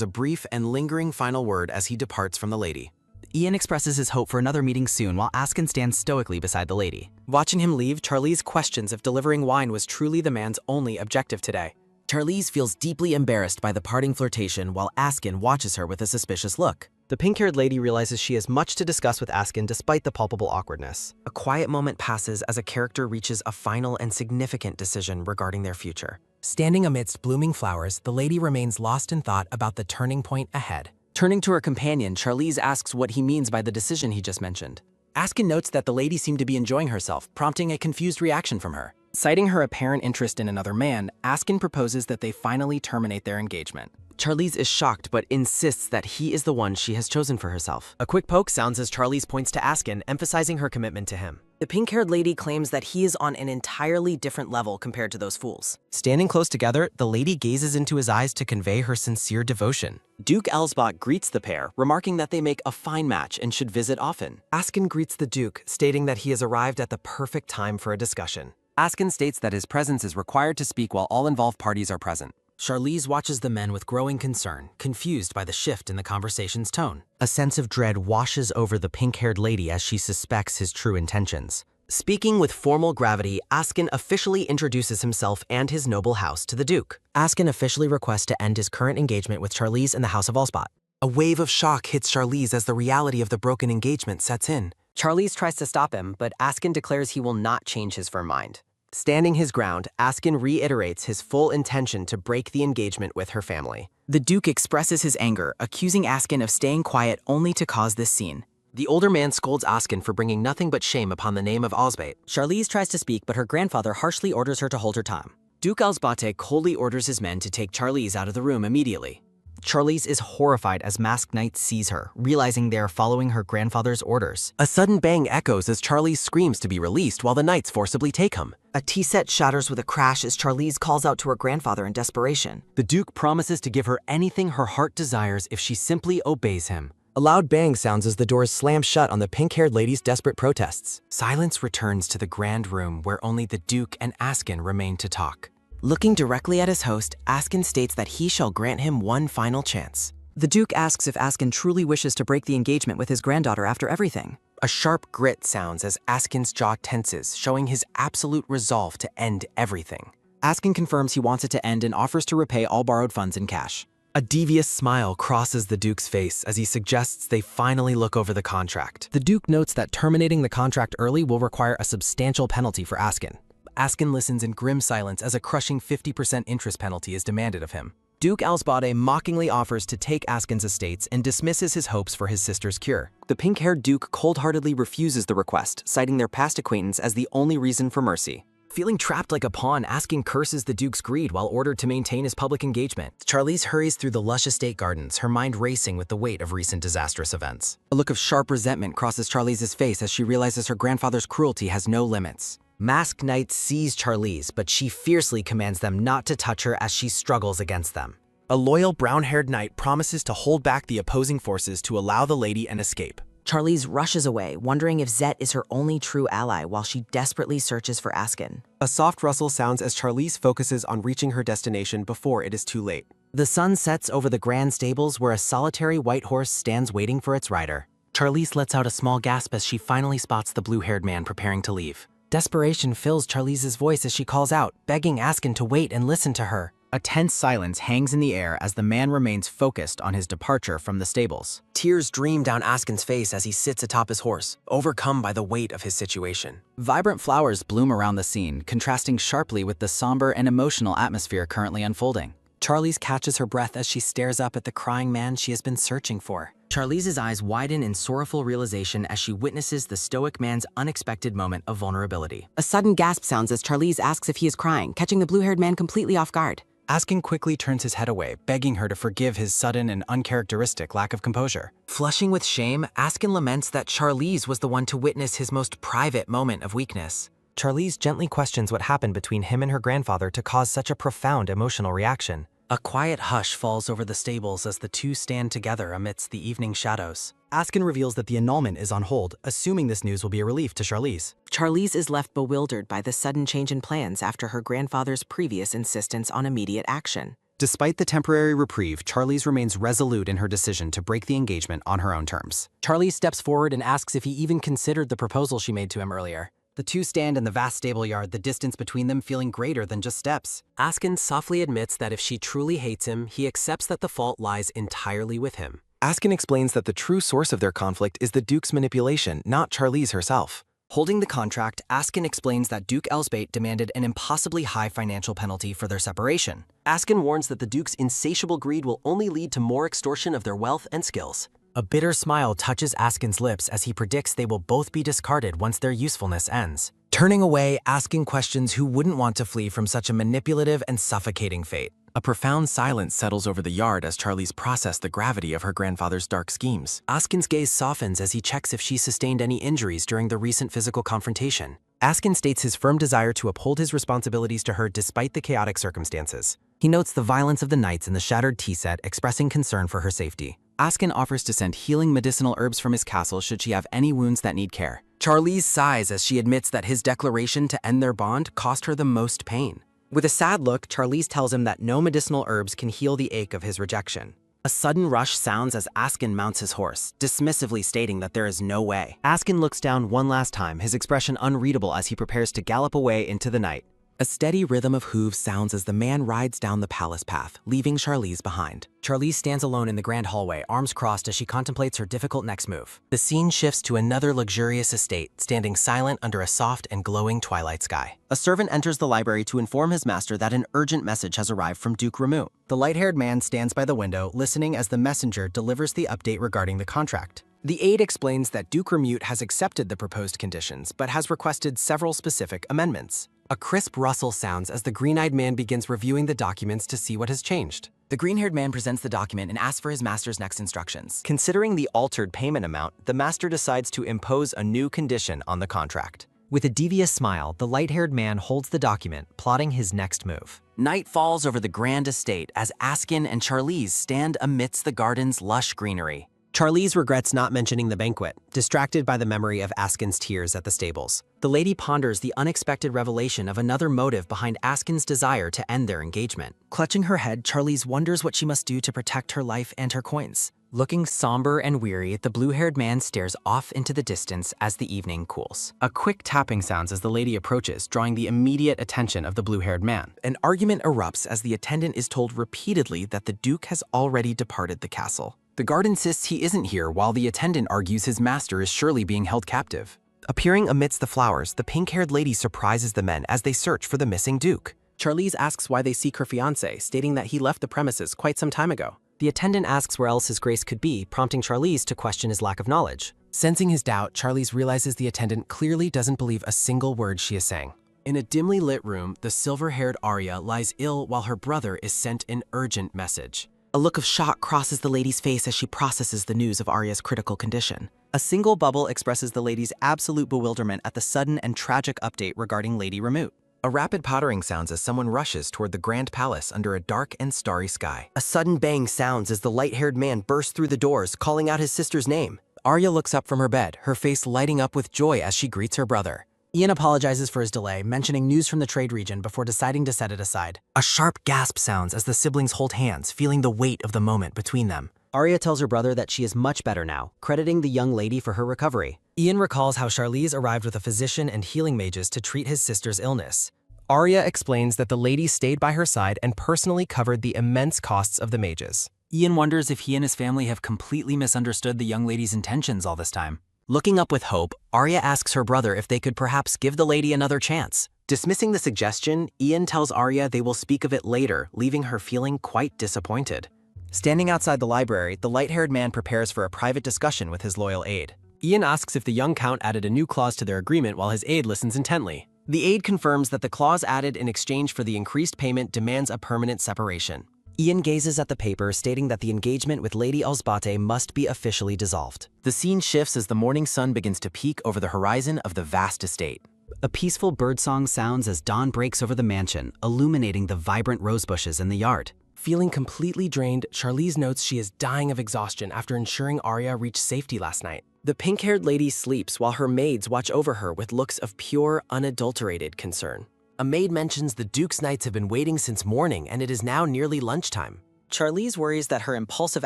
a brief and lingering final word as he departs from the lady. Ian expresses his hope for another meeting soon while Askin stands stoically beside the lady. Watching him leave, Charlize questions if delivering wine was truly the man's only objective today. Charlize feels deeply embarrassed by the parting flirtation while Askin watches her with a suspicious look. The pink-haired lady realizes she has much to discuss with Askin despite the palpable awkwardness. A quiet moment passes as a character reaches a final and significant decision regarding their future. Standing amidst blooming flowers, the lady remains lost in thought about the turning point ahead. Turning to her companion, Charlize asks what he means by the decision he just mentioned. Askin notes that the lady seemed to be enjoying herself, prompting a confused reaction from her. Citing her apparent interest in another man, Askin proposes that they finally terminate their engagement. Charlize is shocked but insists that he is the one she has chosen for herself. A quick poke sounds as Charlize points to Askin, emphasizing her commitment to him. The pink-haired lady claims that he is on an entirely different level compared to those fools. Standing close together, the lady gazes into his eyes to convey her sincere devotion. Duke Elsbot greets the pair, remarking that they make a fine match and should visit often. Askin greets the Duke, stating that he has arrived at the perfect time for a discussion. Askin states that his presence is required to speak while all involved parties are present. Charlize watches the men with growing concern, confused by the shift in the conversation's tone. A sense of dread washes over the pink-haired lady as she suspects his true intentions. Speaking with formal gravity, Askin officially introduces himself and his noble house to the Duke. Askin officially requests to end his current engagement with Charlize in the House of Allspot. A wave of shock hits Charlize as the reality of the broken engagement sets in. Charlize tries to stop him, but Askin declares he will not change his firm mind. Standing his ground, Askin reiterates his full intention to break the engagement with her family. The Duke expresses his anger, accusing Askin of staying quiet only to cause this scene. The older man scolds Askin for bringing nothing but shame upon the name of Osbate. Charlize tries to speak, but her grandfather harshly orders her to hold her tongue. Duke Elsbate coldly orders his men to take Charlize out of the room immediately. Charlize is horrified as masked knights seize her, realizing they are following her grandfather's orders. A sudden bang echoes as Charlize screams to be released while the knights forcibly take him. A tea set shatters with a crash as Charlize calls out to her grandfather in desperation. The Duke promises to give her anything her heart desires if she simply obeys him. A loud bang sounds as the doors slam shut on the pink-haired lady's desperate protests. Silence returns to the grand room where only the Duke and Askin remain to talk. Looking directly at his host, Askin states that he shall grant him one final chance. The Duke asks if Askin truly wishes to break the engagement with his granddaughter after everything. A sharp grit sounds as Askin's jaw tenses, showing his absolute resolve to end everything. Askin confirms he wants it to end and offers to repay all borrowed funds in cash. A devious smile crosses the Duke's face as he suggests they finally look over the contract. The Duke notes that terminating the contract early will require a substantial penalty for Askin. Askin listens in grim silence as a crushing 50% interest penalty is demanded of him. Duke Elsbate mockingly offers to take Askin's estates and dismisses his hopes for his sister's cure. The pink-haired Duke cold-heartedly refuses the request, citing their past acquaintance as the only reason for mercy. Feeling trapped like a pawn, Askin curses the Duke's greed while ordered to maintain his public engagement. Charlize hurries through the lush estate gardens, her mind racing with the weight of recent disastrous events. A look of sharp resentment crosses Charlize's face as she realizes her grandfather's cruelty has no limits. Masked knights seize Charlize, but she fiercely commands them not to touch her as she struggles against them. A loyal brown-haired knight promises to hold back the opposing forces to allow the lady an escape. Charlize rushes away, wondering if Zet is her only true ally while she desperately searches for Askin. A soft rustle sounds as Charlize focuses on reaching her destination before it is too late. The sun sets over the grand stables where a solitary white horse stands waiting for its rider. Charlize lets out a small gasp as she finally spots the blue-haired man preparing to leave. Desperation fills Charlize's voice as she calls out, begging Askin to wait and listen to her. A tense silence hangs in the air as the man remains focused on his departure from the stables. Tears stream down Askin's face as he sits atop his horse, overcome by the weight of his situation. Vibrant flowers bloom around the scene, contrasting sharply with the somber and emotional atmosphere currently unfolding. Charlize catches her breath as she stares up at the crying man she has been searching for. Charlize's eyes widen in sorrowful realization as she witnesses the stoic man's unexpected moment of vulnerability. A sudden gasp sounds as Charlize asks if he is crying, catching the blue-haired man completely off guard. Askin quickly turns his head away, begging her to forgive his sudden and uncharacteristic lack of composure. Flushing with shame, Askin laments that Charlize was the one to witness his most private moment of weakness. Charlize gently questions what happened between him and her grandfather to cause such a profound emotional reaction. A quiet hush falls over the stables as the two stand together amidst the evening shadows. Askin reveals that the annulment is on hold, assuming this news will be a relief to Charlize. Charlize is left bewildered by the sudden change in plans after her grandfather's previous insistence on immediate action. Despite the temporary reprieve, Charlize remains resolute in her decision to break the engagement on her own terms. Charlize steps forward and asks if he even considered the proposal she made to him earlier. The two stand in the vast stable yard, the distance between them feeling greater than just steps. Askin softly admits that if she truly hates him, he accepts that the fault lies entirely with him. Askin explains that the true source of their conflict is the Duke's manipulation, not Charlize herself. Holding the contract, Askin explains that Duke Elsbate demanded an impossibly high financial penalty for their separation. Askin warns that the Duke's insatiable greed will only lead to more extortion of their wealth and skills. A bitter smile touches Askin's lips as he predicts they will both be discarded once their usefulness ends. Turning away, Askin questions who wouldn't want to flee from such a manipulative and suffocating fate. A profound silence settles over the yard as Charlize processes the gravity of her grandfather's dark schemes. Askin's gaze softens as he checks if she sustained any injuries during the recent physical confrontation. Askin states his firm desire to uphold his responsibilities to her despite the chaotic circumstances. He notes the violence of the knights and the shattered tea set, expressing concern for her safety. Askin offers to send healing medicinal herbs from his castle should she have any wounds that need care. Charlize sighs as she admits that his declaration to end their bond cost her the most pain. With a sad look, Charlize tells him that no medicinal herbs can heal the ache of his rejection. A sudden rush sounds as Askin mounts his horse, dismissively stating that there is no way. Askin looks down one last time, his expression unreadable as he prepares to gallop away into the night. A steady rhythm of hooves sounds as the man rides down the palace path, leaving Charlize behind. Charlize stands alone in the grand hallway, arms crossed as she contemplates her difficult next move. The scene shifts to another luxurious estate, standing silent under a soft and glowing twilight sky. A servant enters the library to inform his master that an urgent message has arrived from Duke Ramu. The light-haired man stands by the window, listening as the messenger delivers the update regarding the contract. The aide explains that Duke Ramu has accepted the proposed conditions, but has requested several specific amendments. A crisp rustle sounds as the green-eyed man begins reviewing the documents to see what has changed. The green-haired man presents the document and asks for his master's next instructions. Considering the altered payment amount, the master decides to impose a new condition on the contract. With a devious smile, the light-haired man holds the document, plotting his next move. Night falls over the grand estate as Askin and Charlize stand amidst the garden's lush greenery. Charlize regrets not mentioning the banquet, distracted by the memory of Askin's tears at the stables. The lady ponders the unexpected revelation of another motive behind Askin's desire to end their engagement. Clutching her head, Charlize wonders what she must do to protect her life and her coins. Looking somber and weary, the blue-haired man stares off into the distance as the evening cools. A quick tapping sounds as the lady approaches, drawing the immediate attention of the blue-haired man. An argument erupts as the attendant is told repeatedly that the Duke has already departed the castle. The guard insists he isn't here, while the attendant argues his master is surely being held captive. Appearing amidst the flowers, the pink-haired lady surprises the men as they search for the missing Duke. Charlize asks why they seek her fiancé, stating that he left the premises quite some time ago. The attendant asks where else his grace could be, prompting Charlize to question his lack of knowledge. Sensing his doubt, Charlize realizes the attendant clearly doesn't believe a single word she is saying. In a dimly lit room, the silver-haired Arya lies ill while her brother is sent an urgent message. A look of shock crosses the lady's face as she processes the news of Arya's critical condition. A single bubble expresses the lady's absolute bewilderment at the sudden and tragic update regarding Lady Ramut. A rapid pattering sounds as someone rushes toward the grand palace under a dark and starry sky. A sudden bang sounds as the light-haired man bursts through the doors, calling out his sister's name. Arya looks up from her bed, her face lighting up with joy as she greets her brother. Ian apologizes for his delay, mentioning news from the trade region before deciding to set it aside. A sharp gasp sounds as the siblings hold hands, feeling the weight of the moment between them. Arya tells her brother that she is much better now, crediting the young lady for her recovery. Ian recalls how Charlize arrived with a physician and healing mages to treat his sister's illness. Arya explains that the lady stayed by her side and personally covered the immense costs of the mages. Ian wonders if he and his family have completely misunderstood the young lady's intentions all this time. Looking up with hope, Arya asks her brother if they could perhaps give the lady another chance. Dismissing the suggestion, Ian tells Arya they will speak of it later, leaving her feeling quite disappointed. Standing outside the library, the light-haired man prepares for a private discussion with his loyal aide. Ian asks if the young count added a new clause to their agreement while his aide listens intently. The aide confirms that the clause added in exchange for the increased payment demands a permanent separation. Ian gazes at the paper, stating that the engagement with Lady Elsbate must be officially dissolved. The scene shifts as the morning sun begins to peek over the horizon of the vast estate. A peaceful birdsong sounds as dawn breaks over the mansion, illuminating the vibrant rosebushes in the yard. Feeling completely drained, Charlize notes she is dying of exhaustion after ensuring Arya reached safety last night. The pink-haired lady sleeps while her maids watch over her with looks of pure, unadulterated concern. A maid mentions the Duke's knights have been waiting since morning and it is now nearly lunchtime. Charlize worries that her impulsive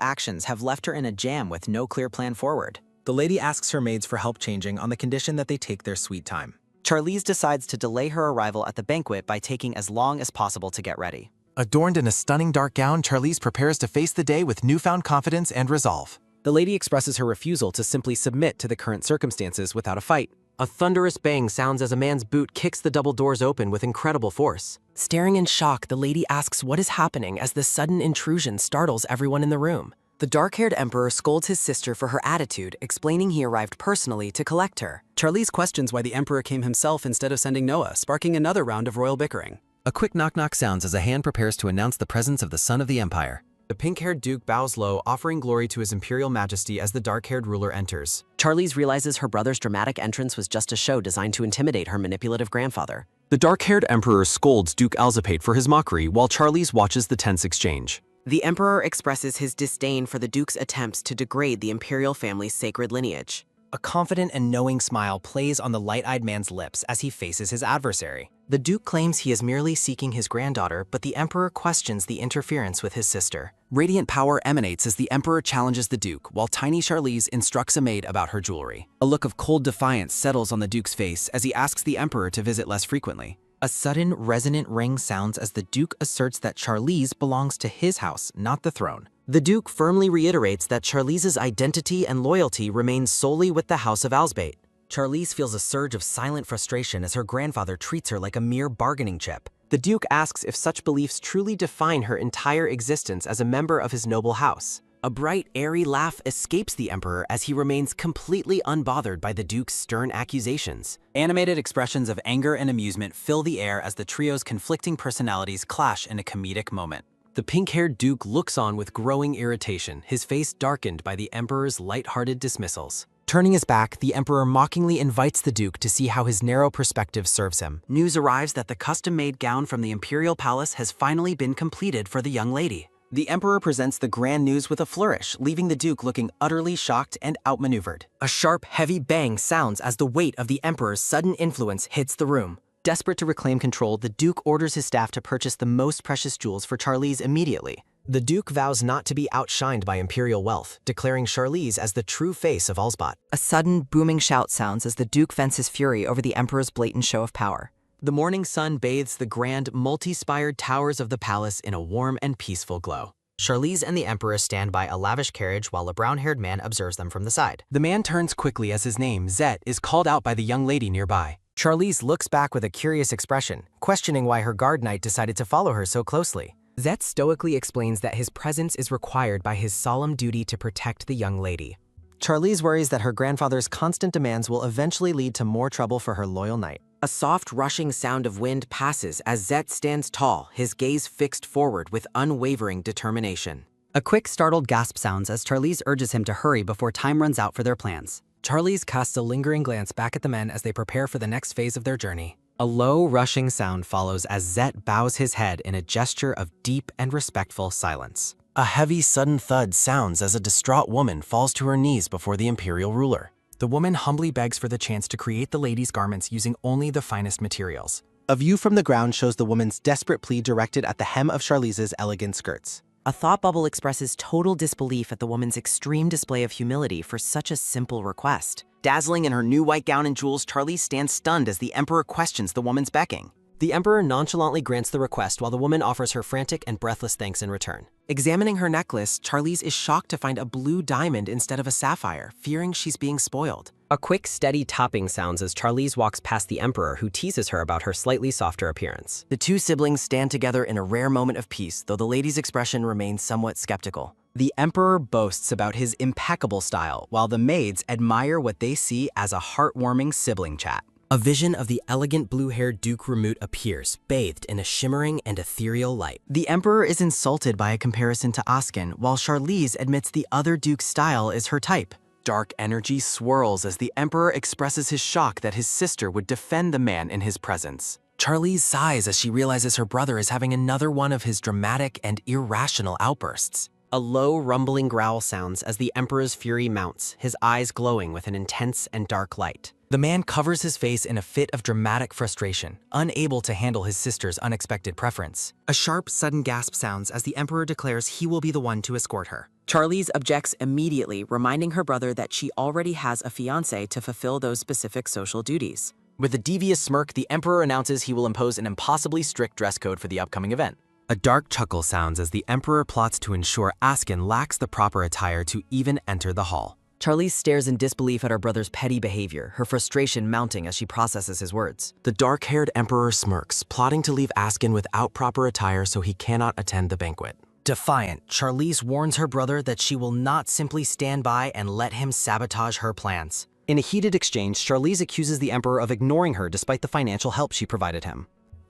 actions have left her in a jam with no clear plan forward. The lady asks her maids for help changing on the condition that they take their sweet time. Charlize decides to delay her arrival at the banquet by taking as long as possible to get ready. Adorned in a stunning dark gown, Charlize prepares to face the day with newfound confidence and resolve. The lady expresses her refusal to simply submit to the current circumstances without a fight. A thunderous bang sounds as a man's boot kicks the double doors open with incredible force. Staring in shock, the lady asks what is happening as the sudden intrusion startles everyone in the room. The dark-haired emperor scolds his sister for her attitude, explaining he arrived personally to collect her. Charlize questions why the emperor came himself instead of sending Noah, sparking another round of royal bickering. A quick knock-knock sounds as a hand prepares to announce the presence of the son of the empire. The pink-haired duke bows low, offering glory to his imperial majesty as the dark-haired ruler enters. Charlize realizes her brother's dramatic entrance was just a show designed to intimidate her manipulative grandfather. The dark-haired emperor scolds Duke Alzapate for his mockery while Charlize watches the tense exchange. The emperor expresses his disdain for the duke's attempts to degrade the imperial family's sacred lineage. A confident and knowing smile plays on the light-eyed man's lips as he faces his adversary. The duke claims he is merely seeking his granddaughter, but the emperor questions the interference with his sister. Radiant power emanates as the emperor challenges the duke, while tiny Charlize instructs a maid about her jewelry. A look of cold defiance settles on the duke's face as he asks the emperor to visit less frequently. A sudden, resonant ring sounds as the duke asserts that Charlize belongs to his house, not the throne. The duke firmly reiterates that Charlize's identity and loyalty remain solely with the House of Alzbate. Charlize feels a surge of silent frustration as her grandfather treats her like a mere bargaining chip. The duke asks if such beliefs truly define her entire existence as a member of his noble house. A bright, airy laugh escapes the emperor as he remains completely unbothered by the duke's stern accusations. Animated expressions of anger and amusement fill the air as the trio's conflicting personalities clash in a comedic moment. The pink-haired duke looks on with growing irritation, his face darkened by the emperor's light-hearted dismissals. Turning his back, the emperor mockingly invites the duke to see how his narrow perspective serves him. News arrives that the custom-made gown from the imperial palace has finally been completed for the young lady. The emperor presents the grand news with a flourish, leaving the duke looking utterly shocked and outmaneuvered. A sharp, heavy bang sounds as the weight of the emperor's sudden influence hits the room. Desperate to reclaim control, the duke orders his staff to purchase the most precious jewels for Charlize immediately. The duke vows not to be outshined by imperial wealth, declaring Charlize as the true face of Alzbate. A sudden, booming shout sounds as the duke vents his fury over the emperor's blatant show of power. The morning sun bathes the grand, multi-spired towers of the palace in a warm and peaceful glow. Charlize and the emperor stand by a lavish carriage while a brown-haired man observes them from the side. The man turns quickly as his name, Zet, is called out by the young lady nearby. Charlize looks back with a curious expression, questioning why her guard knight decided to follow her so closely. Zet stoically explains that his presence is required by his solemn duty to protect the young lady. Charlize worries that her grandfather's constant demands will eventually lead to more trouble for her loyal knight. A soft, rushing sound of wind passes as Zet stands tall, his gaze fixed forward with unwavering determination. A quick, startled gasp sounds as Charlize urges him to hurry before time runs out for their plans. Charlize casts a lingering glance back at the men as they prepare for the next phase of their journey. A low, rushing sound follows as Zet bows his head in a gesture of deep and respectful silence. A heavy, sudden thud sounds as a distraught woman falls to her knees before the imperial ruler. The woman humbly begs for the chance to create the lady's garments using only the finest materials. A view from the ground shows the woman's desperate plea directed at the hem of Charlize's elegant skirts. A thought bubble expresses total disbelief at the woman's extreme display of humility for such a simple request. Dazzling in her new white gown and jewels, Charlize stands stunned as the emperor questions the woman's begging. The emperor nonchalantly grants the request while the woman offers her frantic and breathless thanks in return. Examining her necklace, Charlize is shocked to find a blue diamond instead of a sapphire, fearing she's being spoiled. A quick, steady tapping sounds as Charlize walks past the emperor, who teases her about her slightly softer appearance. The two siblings stand together in a rare moment of peace, though the lady's expression remains somewhat skeptical. The emperor boasts about his impeccable style, while the maids admire what they see as a heartwarming sibling chat. A vision of the elegant blue-haired Duke Ramut appears, bathed in a shimmering and ethereal light. The emperor is insulted by a comparison to Askin, while Charlize admits the other duke's style is her type. Dark energy swirls as the emperor expresses his shock that his sister would defend the man in his presence. Charlize sighs as she realizes her brother is having another one of his dramatic and irrational outbursts. A low, rumbling growl sounds as the emperor's fury mounts, his eyes glowing with an intense and dark light. The man covers his face in a fit of dramatic frustration, unable to handle his sister's unexpected preference. A sharp, sudden gasp sounds as the emperor declares he will be the one to escort her. Charlize objects immediately, reminding her brother that she already has a fiancé to fulfill those specific social duties. With a devious smirk, the emperor announces he will impose an impossibly strict dress code for the upcoming event. A dark chuckle sounds as the emperor plots to ensure Askin lacks the proper attire to even enter the hall. Charlize stares in disbelief at her brother's petty behavior, her frustration mounting as she processes his words. The dark-haired emperor smirks, plotting to leave Askin without proper attire so he cannot attend the banquet. Defiant, Charlize warns her brother that she will not simply stand by and let him sabotage her plans. In a heated exchange, Charlize accuses the emperor of ignoring her despite the financial help she provided him.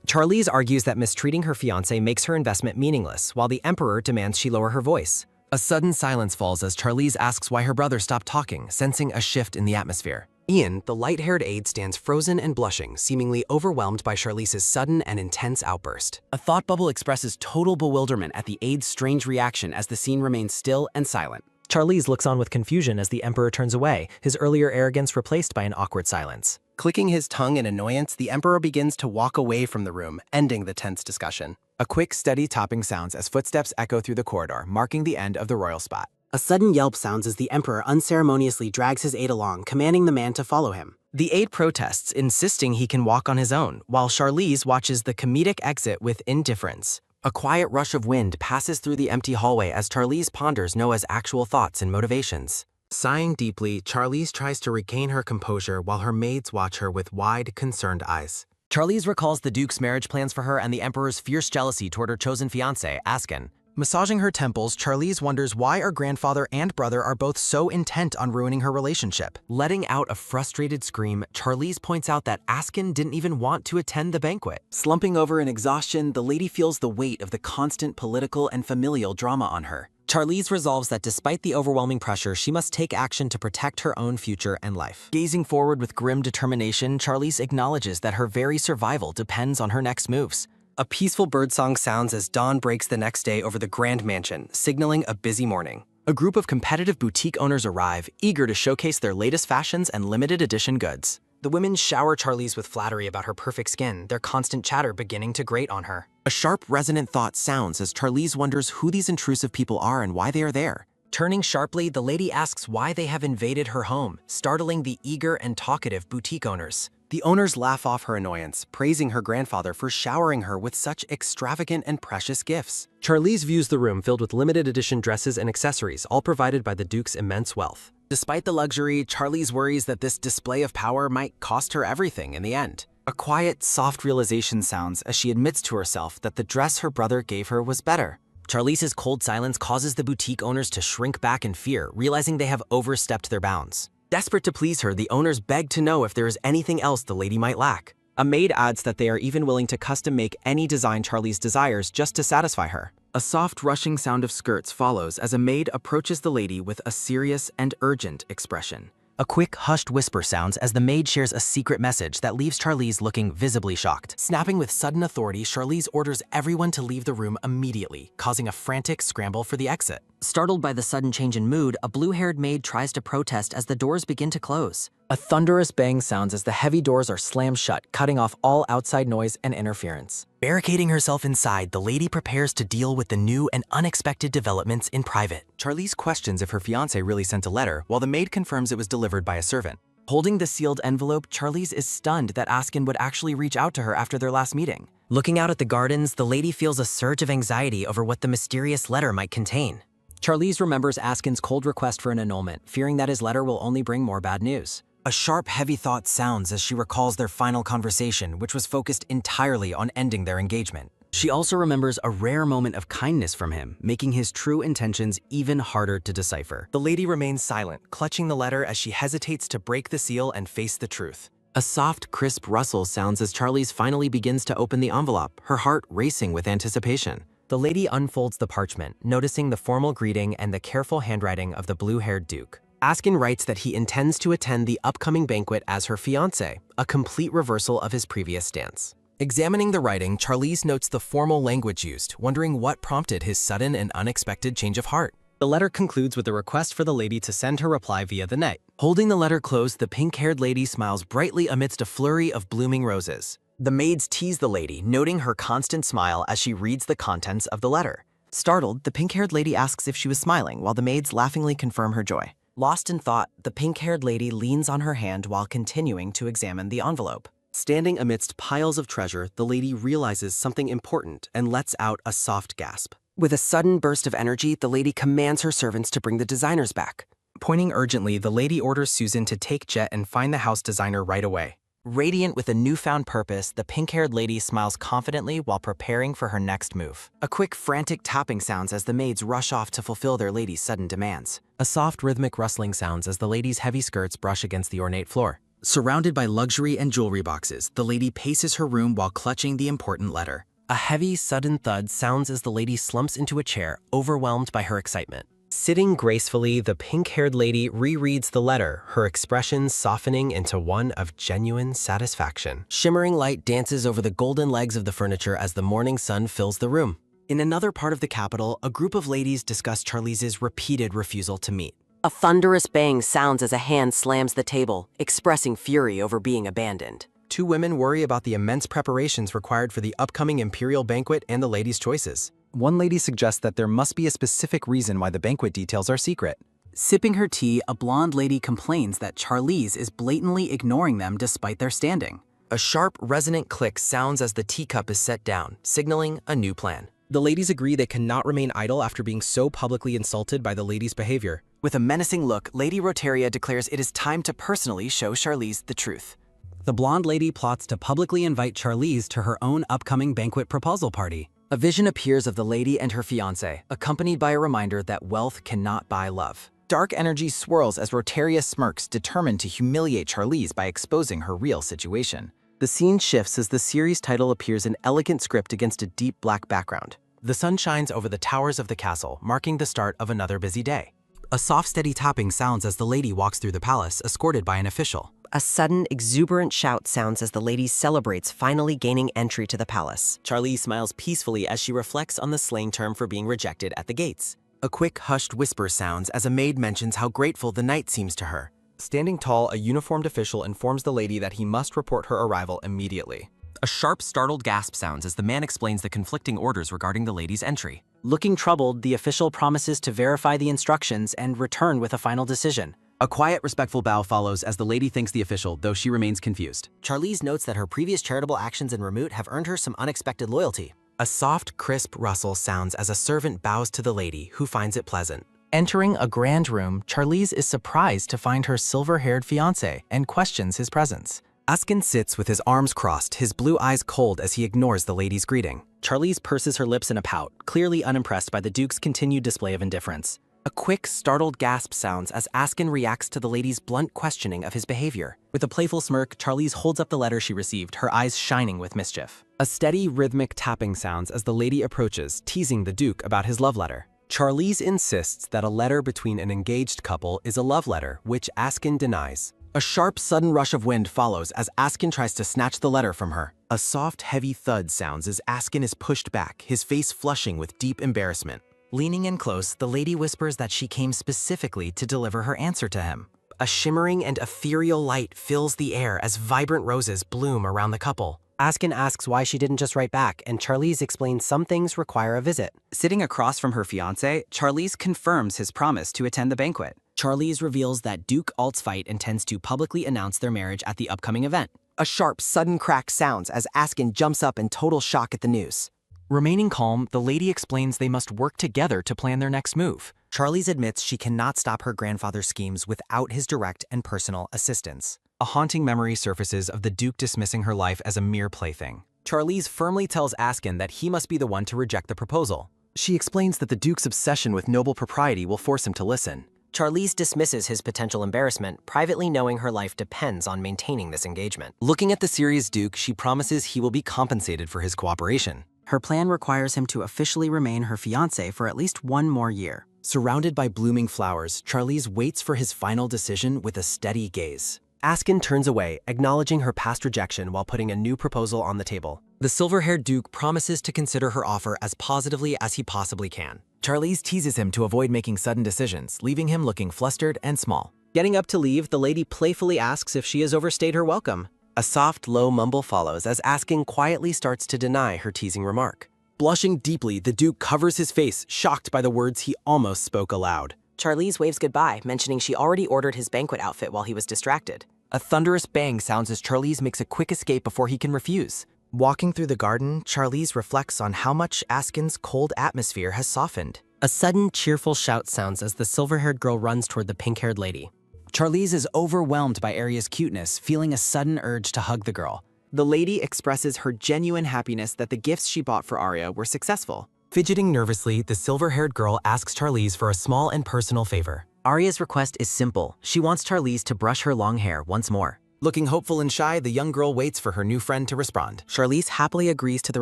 Charlize argues that mistreating her fiancé makes her investment meaningless, while the Emperor demands she lower her voice. A sudden silence falls as Charlize asks why her brother stopped talking, sensing a shift in the atmosphere. Ian, the light-haired aide, stands frozen and blushing, seemingly overwhelmed by Charlize's sudden and intense outburst. A thought bubble expresses total bewilderment at the aide's strange reaction as the scene remains still and silent. Charlize looks on with confusion as the Emperor turns away, his earlier arrogance replaced by an awkward silence. Clicking his tongue in annoyance, the Emperor begins to walk away from the room, ending the tense discussion. A quick, steady tapping sounds as footsteps echo through the corridor, marking the end of the royal spot. A sudden yelp sounds as the Emperor unceremoniously drags his aide along, commanding the man to follow him. The aide protests, insisting he can walk on his own, while Charlize watches the comedic exit with indifference. A quiet rush of wind passes through the empty hallway as Charlize ponders Noah's actual thoughts and motivations. Sighing deeply, Charlize tries to regain her composure while her maids watch her with wide, concerned eyes. Charlize recalls the Duke's marriage plans for her and the Emperor's fierce jealousy toward her chosen fiancé, Askin. Massaging her temples, Charlize wonders why her grandfather and brother are both so intent on ruining her relationship. Letting out a frustrated scream, Charlize points out that Askin didn't even want to attend the banquet. Slumping over in exhaustion, the lady feels the weight of the constant political and familial drama on her. Charlize resolves that despite the overwhelming pressure, she must take action to protect her own future and life. Gazing forward with grim determination, Charlize acknowledges that her very survival depends on her next moves. A peaceful birdsong sounds as dawn breaks the next day over the grand mansion, signaling a busy morning. A group of competitive boutique owners arrive, eager to showcase their latest fashions and limited edition goods. The women shower Charlize with flattery about her perfect skin, their constant chatter beginning to grate on her. A sharp, resonant thought sounds as Charlize wonders who these intrusive people are and why they are there. Turning sharply, the lady asks why they have invaded her home, startling the eager and talkative boutique owners. The owners laugh off her annoyance, praising her grandfather for showering her with such extravagant and precious gifts. Charlize views the room filled with limited edition dresses and accessories, all provided by the Duke's immense wealth. Despite the luxury, Charlize worries that this display of power might cost her everything in the end. A quiet, soft realization sounds as she admits to herself that the dress her brother gave her was better. Charlize's cold silence causes the boutique owners to shrink back in fear, realizing they have overstepped their bounds. Desperate to please her, the owners beg to know if there is anything else the lady might lack. A maid adds that they are even willing to custom make any design Charlize desires just to satisfy her. A soft rushing sound of skirts follows as a maid approaches the lady with a serious and urgent expression. A quick, hushed whisper sounds as the maid shares a secret message that leaves Charlize looking visibly shocked. Snapping with sudden authority, Charlize orders everyone to leave the room immediately, causing a frantic scramble for the exit. Startled by the sudden change in mood, a blue-haired maid tries to protest as the doors begin to close. A thunderous bang sounds as the heavy doors are slammed shut, cutting off all outside noise and interference. Barricading herself inside, the lady prepares to deal with the new and unexpected developments in private. Charlize questions if her fiancé really sent a letter, while the maid confirms it was delivered by a servant. Holding the sealed envelope, Charlize is stunned that Askin would actually reach out to her after their last meeting. Looking out at the gardens, the lady feels a surge of anxiety over what the mysterious letter might contain. Charlize remembers Askin's cold request for an annulment, fearing that his letter will only bring more bad news. A sharp, heavy thought sounds as she recalls their final conversation, which was focused entirely on ending their engagement. She also remembers a rare moment of kindness from him, making his true intentions even harder to decipher. The lady remains silent, clutching the letter as she hesitates to break the seal and face the truth. A soft, crisp rustle sounds as Charlize finally begins to open the envelope, her heart racing with anticipation. The lady unfolds the parchment, noticing the formal greeting and the careful handwriting of the blue-haired Duke. Askin writes that he intends to attend the upcoming banquet as her fiancé, a complete reversal of his previous stance. Examining the writing, Charlize notes the formal language used, wondering what prompted his sudden and unexpected change of heart. The letter concludes with a request for the lady to send her reply via the net. Holding the letter closed, the pink-haired lady smiles brightly amidst a flurry of blooming roses. The maids tease the lady, noting her constant smile as she reads the contents of the letter. Startled, the pink-haired lady asks if she was smiling, while the maids laughingly confirm her joy. Lost in thought, the pink-haired lady leans on her hand while continuing to examine the envelope. Standing amidst piles of treasure, the lady realizes something important and lets out a soft gasp. With a sudden burst of energy, the lady commands her servants to bring the designers back. Pointing urgently, the lady orders Susan to take Jet and find the house designer right away. Radiant with a newfound purpose, the pink-haired lady smiles confidently while preparing for her next move. A quick, frantic tapping sounds as the maids rush off to fulfill their lady's sudden demands. A soft, rhythmic rustling sounds as the lady's heavy skirts brush against the ornate floor. Surrounded by luxury and jewelry boxes, the lady paces her room while clutching the important letter. A heavy, sudden thud sounds as the lady slumps into a chair, overwhelmed by her excitement. Sitting gracefully, the pink-haired lady rereads the letter, her expression softening into one of genuine satisfaction. Shimmering light dances over the golden legs of the furniture as the morning sun fills the room. In another part of the capital, a group of ladies discuss Charlize's repeated refusal to meet. A thunderous bang sounds as a hand slams the table, expressing fury over being abandoned. Two women worry about the immense preparations required for the upcoming imperial banquet and the ladies' choices. One lady suggests that there must be a specific reason why the banquet details are secret. Sipping her tea, a blonde lady complains that Charlize is blatantly ignoring them despite their standing. A sharp, resonant click sounds as the teacup is set down, signaling a new plan. The ladies agree they cannot remain idle after being so publicly insulted by the ladies' behavior. With a menacing look, Lady Rotaria declares it is time to personally show Charlize the truth. The blonde lady plots to publicly invite Charlize to her own upcoming banquet proposal party. A vision appears of the lady and her fiancé, accompanied by a reminder that wealth cannot buy love. Dark energy swirls as Rotaria smirks, determined to humiliate Charlize by exposing her real situation. The scene shifts as the series title appears in elegant script against a deep black background. The sun shines over the towers of the castle, marking the start of another busy day. A soft, steady tapping sounds as the lady walks through the palace, escorted by an official. A sudden, exuberant shout sounds as the lady celebrates finally gaining entry to the palace. Charlize smiles peacefully as she reflects on the slang term for being rejected at the gates. A quick, hushed whisper sounds as a maid mentions how grateful the knight seems to her. Standing tall, a uniformed official informs the lady that he must report her arrival immediately. A sharp, startled gasp sounds as the man explains the conflicting orders regarding the lady's entry. Looking troubled, the official promises to verify the instructions and return with a final decision. A quiet, respectful bow follows as the lady thanks the official, though she remains confused. Charlize notes that her previous charitable actions in Ramut have earned her some unexpected loyalty. A soft, crisp rustle sounds as a servant bows to the lady, who finds it pleasant. Entering a grand room, Charlize is surprised to find her silver-haired fiancé and questions his presence. Askin sits with his arms crossed, his blue eyes cold as he ignores the lady's greeting. Charlize purses her lips in a pout, clearly unimpressed by the Duke's continued display of indifference. A quick, startled gasp sounds as Askin reacts to the lady's blunt questioning of his behavior. With a playful smirk, Charlize holds up the letter she received, her eyes shining with mischief. A steady, rhythmic tapping sounds as the lady approaches, teasing the Duke about his love letter. Charlize insists that a letter between an engaged couple is a love letter, which Askin denies. A sharp, sudden rush of wind follows as Askin tries to snatch the letter from her. A soft, heavy thud sounds as Askin is pushed back, his face flushing with deep embarrassment. Leaning in close, the lady whispers that she came specifically to deliver her answer to him. A shimmering and ethereal light fills the air as vibrant roses bloom around the couple. Askin asks why she didn't just write back, and Charlize explains some things require a visit. Sitting across from her fiancé, Charlize confirms his promise to attend the banquet. Charlize reveals that Duke Altsfight intends to publicly announce their marriage at the upcoming event. A sharp, sudden crack sounds as Askin jumps up in total shock at the news. Remaining calm, the lady explains they must work together to plan their next move. Charlize admits she cannot stop her grandfather's schemes without his direct and personal assistance. A haunting memory surfaces of the Duke dismissing her life as a mere plaything. Charlize firmly tells Askin that he must be the one to reject the proposal. She explains that the Duke's obsession with noble propriety will force him to listen. Charlize dismisses his potential embarrassment, privately knowing her life depends on maintaining this engagement. Looking at the serious Duke, she promises he will be compensated for his cooperation. Her plan requires him to officially remain her fiancé for at least 1 more year. Surrounded by blooming flowers, Charlize waits for his final decision with a steady gaze. Askin turns away, acknowledging her past rejection while putting a new proposal on the table. The silver-haired Duke promises to consider her offer as positively as he possibly can. Charlize teases him to avoid making sudden decisions, leaving him looking flustered and small. Getting up to leave, the lady playfully asks if she has overstayed her welcome. A soft, low mumble follows as Askin quietly starts to deny her teasing remark. Blushing deeply, the Duke covers his face, shocked by the words he almost spoke aloud. Charlize waves goodbye, mentioning she already ordered his banquet outfit while he was distracted. A thunderous bang sounds as Charlize makes a quick escape before he can refuse. Walking through the garden, Charlize reflects on how much Askin's cold atmosphere has softened. A sudden, cheerful shout sounds as the silver-haired girl runs toward the pink-haired lady. Charlize is overwhelmed by Arya's cuteness, feeling a sudden urge to hug the girl. The lady expresses her genuine happiness that the gifts she bought for Arya were successful. Fidgeting nervously, the silver-haired girl asks Charlize for a small and personal favor. Arya's request is simple. She wants Charlize to brush her long hair once more. Looking hopeful and shy, the young girl waits for her new friend to respond. Charlize happily agrees to the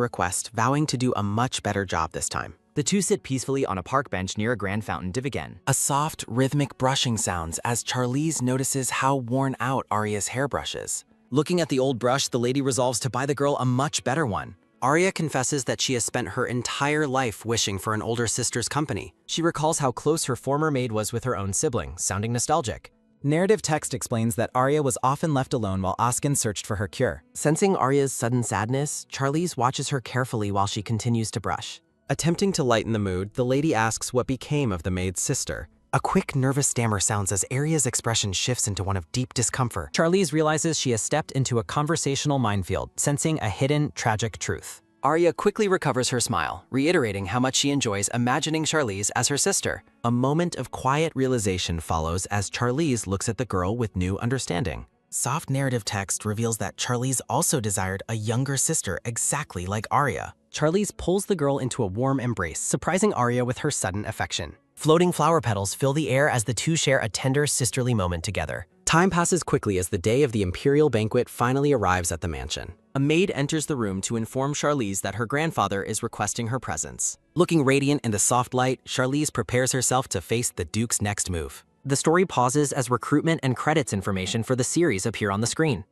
request, vowing to do a much better job this time. The two sit peacefully on a park bench near a grand fountain to begin. A soft, rhythmic brushing sounds as Charlize notices how worn out Arya's hairbrush is. Looking at the old brush, the lady resolves to buy the girl a much better one. Arya confesses that she has spent her entire life wishing for an older sister's company. She recalls how close her former maid was with her own sibling, sounding nostalgic. Narrative text explains that Arya was often left alone while Askin searched for her cure. Sensing Arya's sudden sadness, Charlize watches her carefully while she continues to brush. Attempting to lighten the mood, the lady asks what became of the maid's sister. A quick, nervous stammer sounds as Arya's expression shifts into one of deep discomfort. Charlize realizes she has stepped into a conversational minefield, sensing a hidden, tragic truth. Arya quickly recovers her smile, reiterating how much she enjoys imagining Charlize as her sister. A moment of quiet realization follows as Charlize looks at the girl with new understanding. Soft narrative text reveals that Charlize also desired a younger sister exactly like Arya. Charlize pulls the girl into a warm embrace, surprising Arya with her sudden affection. Floating flower petals fill the air as the two share a tender sisterly moment together. Time passes quickly as the day of the imperial banquet finally arrives at the mansion. A maid enters the room to inform Charlize that her grandfather is requesting her presence. Looking radiant in the soft light, Charlize prepares herself to face the Duke's next move. The story pauses as recruitment and credits information for the series appear on the screen.